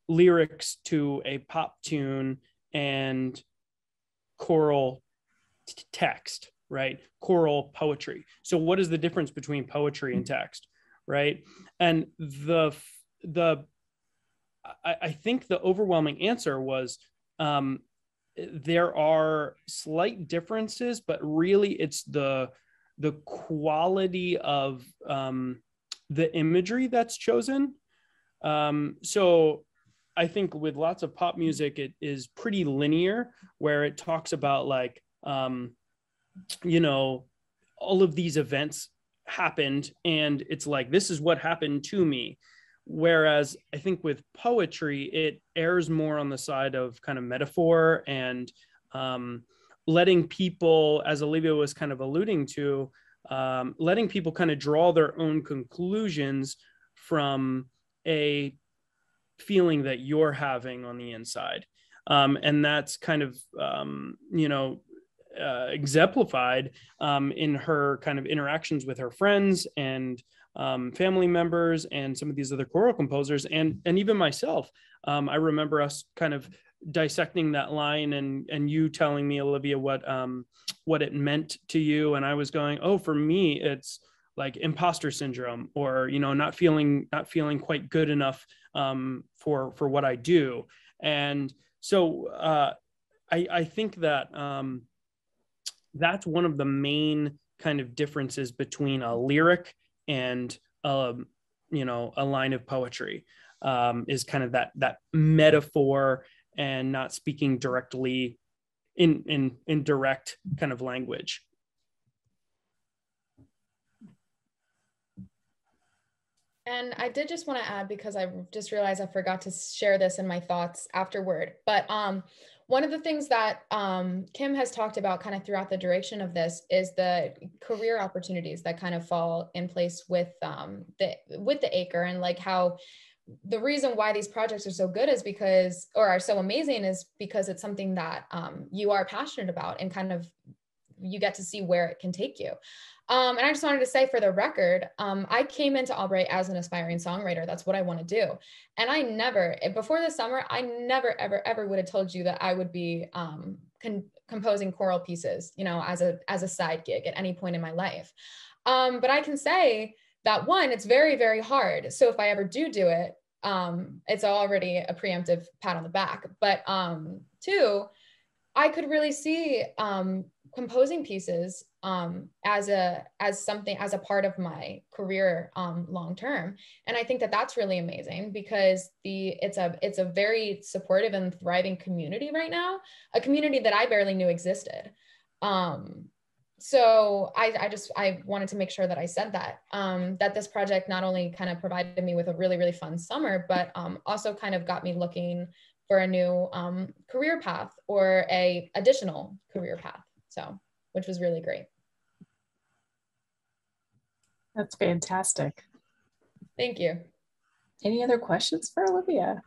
lyrics to a pop tune and choral text, right? Choral poetry. So what is the difference between poetry and text, right? And I think the overwhelming answer was there are slight differences, but really it's the quality of the imagery that's chosen. So I think with lots of pop music, it is pretty linear, where it talks about like, you know, all of these events happened and it's like, this is what happened to me. Whereas I think with poetry, it errs more on the side of kind of metaphor and letting people, as Olivia was kind of alluding to, letting people kind of draw their own conclusions from a feeling that you're having on the inside. And that's kind of, you know, exemplified in her kind of interactions with her friends and family members and some of these other choral composers and even myself. I remember us kind of dissecting that line and you telling me, Olivia, what it meant to you. And I was going, oh, for me, it's like imposter syndrome, or, you know, not feeling quite good enough for what I do. And so I think that that's one of the main kind of differences between a lyric and you know, a line of poetry, is kind of that metaphor and not speaking directly in direct kind of language. And I did just want to add, because I just realized I forgot to share this in my thoughts afterward, but one of the things that Kim has talked about kind of throughout the duration of this is the career opportunities that kind of fall in place with the Acre, and like how the reason why these projects are so good is because, or are so amazing, is because it's something that you are passionate about and kind of you get to see where it can take you. And I just wanted to say, for the record, I came into Albright as an aspiring songwriter. That's what I want to do. And I never, before this summer, I never, ever, ever would have told you that I would be composing choral pieces, you know, as a side gig at any point in my life. But I can say that, one, it's very, very hard. So if I ever do it, it's already a preemptive pat on the back. But two, I could really see composing pieces as a part of my career long term. And I think that that's really amazing because it's a very supportive and thriving community right now, a community that I barely knew existed. So I wanted to make sure that I said that, that this project not only kind of provided me with a really, really fun summer, but also kind of got me looking for a new career path or a additional career path. So, which was really great. That's fantastic. Thank you. Any other questions for Olivia?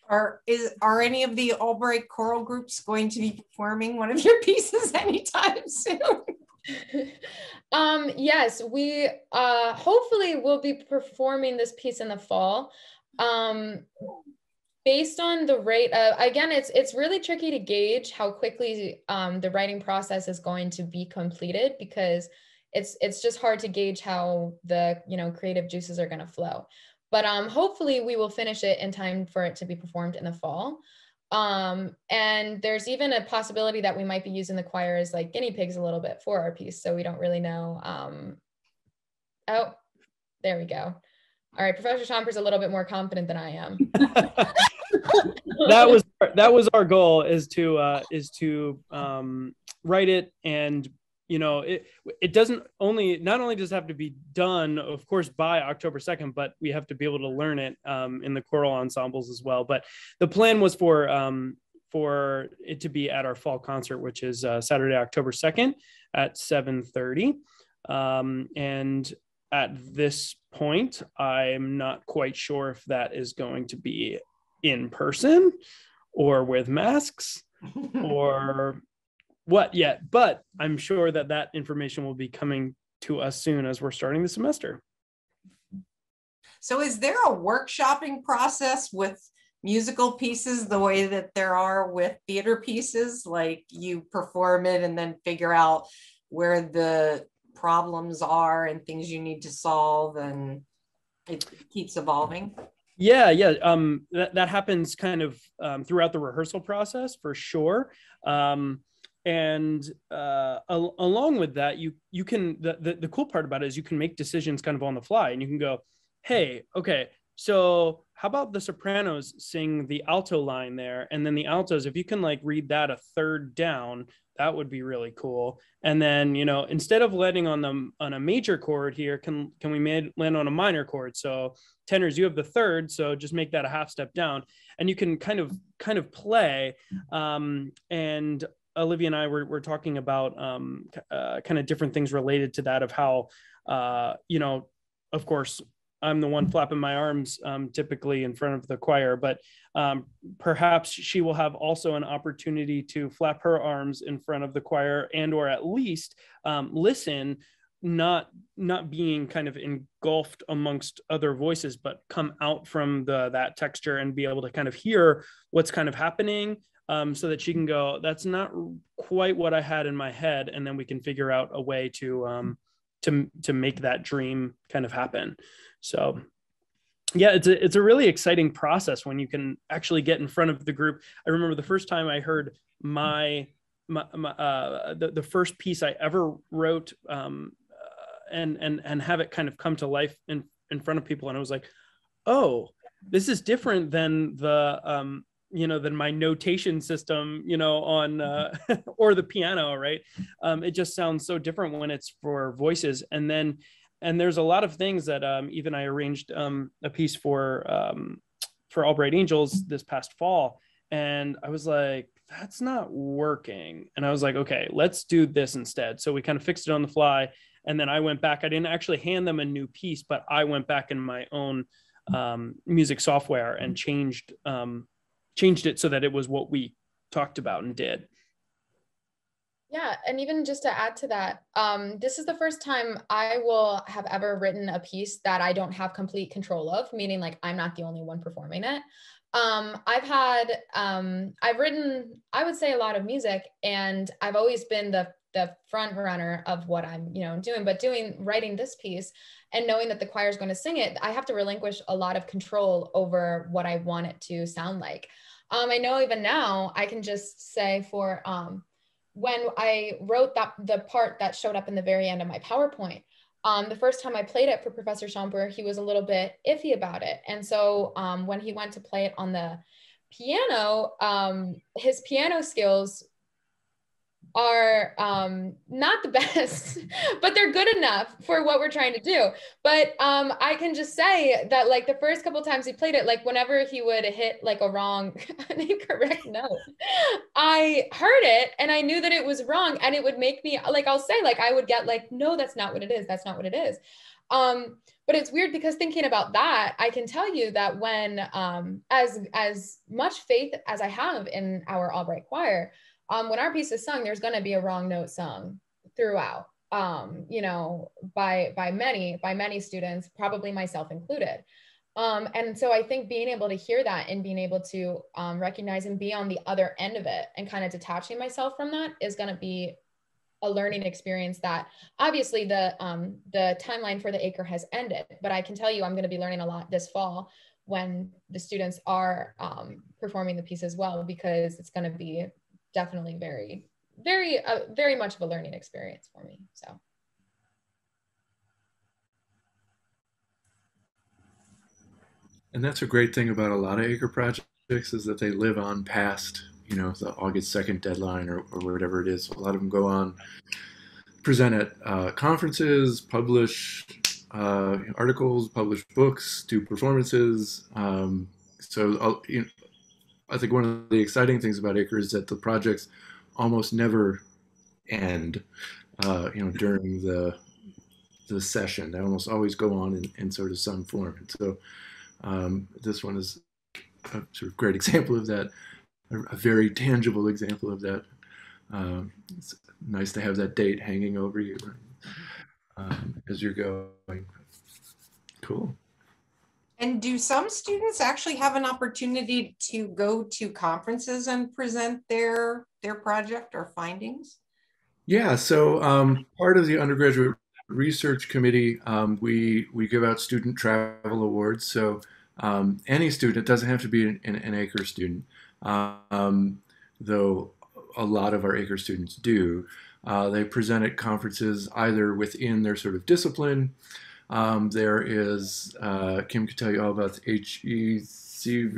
Are any of the Albright choral groups going to be performing one of your pieces anytime soon? Yes, we hopefully will be performing this piece in the fall. Based on the rate of, again, it's really tricky to gauge how quickly the writing process is going to be completed, because it's just hard to gauge how the creative juices are going to flow. But hopefully we will finish it in time for it to be performed in the fall. And there's even a possibility that we might be using the choir as like guinea pigs a little bit for our piece. So we don't really know. Oh, there we go. All right, Professor Schumper's a little bit more confident than I am. that was our goal, is to write it, and it doesn't not only does it have to be done, of course, by October 2nd, but we have to be able to learn it in the choral ensembles as well. But the plan was for it to be at our fall concert, which is Saturday, October 2nd at 7:30. And at this point, I'm not quite sure if that is going to be in person or with masks or what yet, but I'm sure that information will be coming to us soon as we're starting the semester. So is there a workshopping process with musical pieces the way that there are with theater pieces? Like you perform it and then figure out where the problems are and things you need to solve, and it keeps evolving? Yeah. That happens kind of throughout the rehearsal process for sure. And along with that, you can, the cool part about it is you can make decisions kind of on the fly, and you can go, hey, okay, so how about the sopranos sing the alto line there, and then the altos, if you can like read that a third down, that would be really cool. And then, instead of landing on a major chord here, can we land on a minor chord? So tenors, you have the third, so just make that a half step down, and you can kind of play. And Olivia and I were talking about kind of different things related to that, of how, of course, I'm the one flapping my arms typically in front of the choir, but perhaps she will have also an opportunity to flap her arms in front of the choir, and or at least listen, not being kind of engulfed amongst other voices, but come out from that texture and be able to kind of hear what's kind of happening, so that she can go, that's not quite what I had in my head, and then we can figure out a way to make that dream kind of happen. So yeah, it's a really exciting process when you can actually get in front of the group. I remember the first time I heard the first piece I ever wrote, and have it kind of come to life in front of people, and I was like, oh, this is different than than my notation system, on or the piano, right? It just sounds so different when it's for voices. And there's a lot of things that even I arranged a piece for Albright Angels this past fall, and I was like, that's not working. And I was like, okay, let's do this instead. So we kind of fixed it on the fly, and then I went back. I didn't actually hand them a new piece, but I went back in my own music software and changed it so that it was what we talked about and did. Yeah, and even just to add to that, this is the first time I will have ever written a piece that I don't have complete control of, meaning like I'm not the only one performing it. I've written, I would say, a lot of music, and I've always been the front runner of what I'm, doing, but writing this piece and knowing that the choir is going to sing it, I have to relinquish a lot of control over what I want it to sound like. I know even now I can just say for, when I wrote the part that showed up in the very end of my PowerPoint, the first time I played it for Professor Schumper, he was a little bit iffy about it. And so when he went to play it on the piano, his piano skills are not the best, but they're good enough for what we're trying to do. But I can just say that, like, the first couple times he played it, like whenever he would hit like an incorrect note, I heard it and I knew that it was wrong, and it would make me, like, I'll say, like, I would get like, no, that's not what it is. That's not what it is. But it's weird because thinking about that, I can tell you that when, as much faith as I have in our Albright choir, when our piece is sung, there's going to be a wrong note sung throughout, by many students, probably myself included. And so I think being able to hear that and being able to recognize and be on the other end of it and kind of detaching myself from that is going to be a learning experience that obviously the timeline for the Acre has ended, but I can tell you I'm going to be learning a lot this fall when the students are performing the piece as well, because it's going to be definitely very, very much of a learning experience for me. So. And that's a great thing about a lot of Acre projects, is that they live on past, the August 2nd deadline or whatever it is. A lot of them go on, present at conferences, publish articles, publish books, do performances. So I think one of the exciting things about Acre is that the projects almost never end, during the session. They almost always go on in sort of some form. And so this one is a sort of great example of that, a very tangible example of that. It's nice to have that date hanging over you as you're going. Cool. And do some students actually have an opportunity to go to conferences and present their project or findings? Yeah, so part of the undergraduate research committee, we give out student travel awards. So any student, doesn't have to be an Acre student, though a lot of our Acre students do. They present at conferences either within their sort of discipline. There is, Kim could tell you all about the HEC,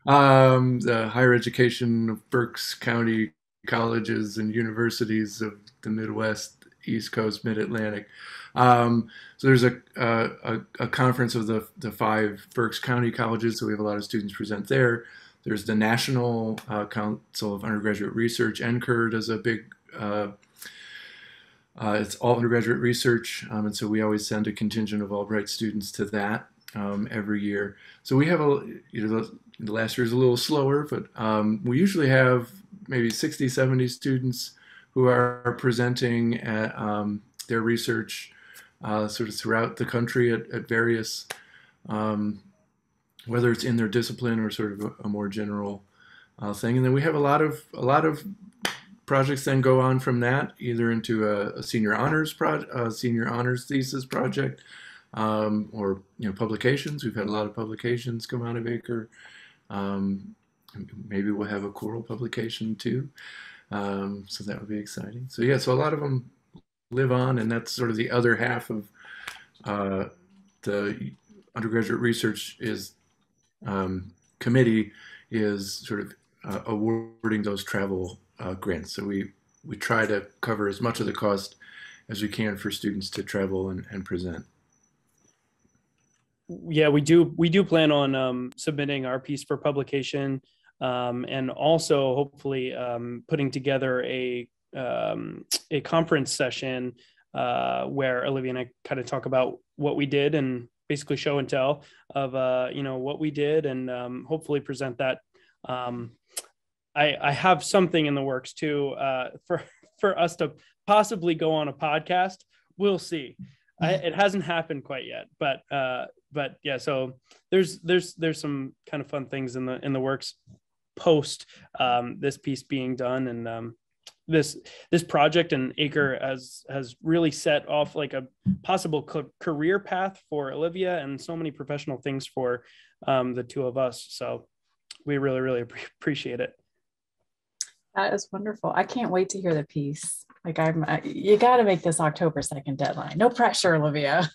the higher education of Berks County colleges and universities of the Midwest, East Coast, Mid-Atlantic. So there's a conference of the 5 Berks County colleges, so we have a lot of students present there. There's the National Council of Undergraduate Research. NCUR does a big, it's all undergraduate research, and so we always send a contingent of Albright students to that every year. So we have the last year is a little slower, but we usually have maybe 60, 70 students who are presenting at their research sort of throughout the country at various, whether it's in their discipline or sort of a more general thing. And then we have a lot of projects then go on from that, either into a senior honors thesis project, or publications. We've had a lot of publications come out of Acre. Maybe we'll have a choral publication too. So that would be exciting. So yeah, so a lot of them live on, and that's sort of the other half of the undergraduate research committee is sort of awarding those travel grants. So we try to cover as much of the cost as we can for students to travel and present. Yeah, we do plan on submitting our piece for publication, and also hopefully putting together a conference session where Olivia and I kind of talk about what we did and basically show and tell of what we did, and hopefully present that. I have something in the works too for us to possibly go on a podcast. We'll see. It hasn't happened quite yet, but but yeah, so there's some kind of fun things in the works post this piece being done. And this project and Acre has really set off like a possible career path for Olivia, and so many professional things for the two of us. So we really appreciate it. That is wonderful. I can't wait to hear the piece. Like you got to make this October 2nd deadline. No pressure, Olivia.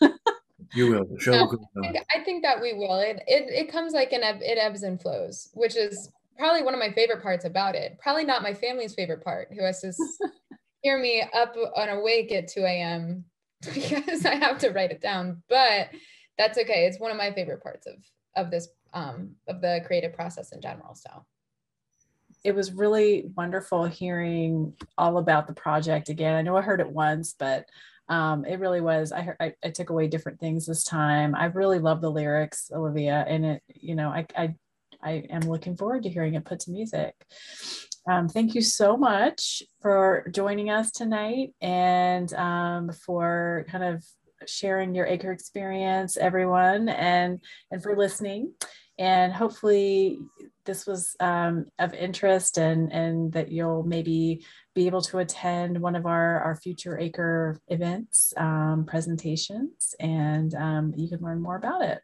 You will. The show will go on. I think that we will. It comes like it ebbs and flows, which is probably one of my favorite parts about it. Probably not my family's favorite part, who has to hear me up and awake at 2 a.m. because I have to write it down. But that's okay. It's one of my favorite parts of this of the creative process in general. So it was really wonderful hearing all about the project again. I know I heard it once, but it really was. I took away different things this time. I really love the lyrics, Olivia, and it. I am looking forward to hearing it put to music. Thank you so much for joining us tonight and for kind of sharing your Acre experience, everyone, and for listening. And hopefully this was of interest and that you'll maybe be able to attend one of our future Acre events, presentations, and you can learn more about it.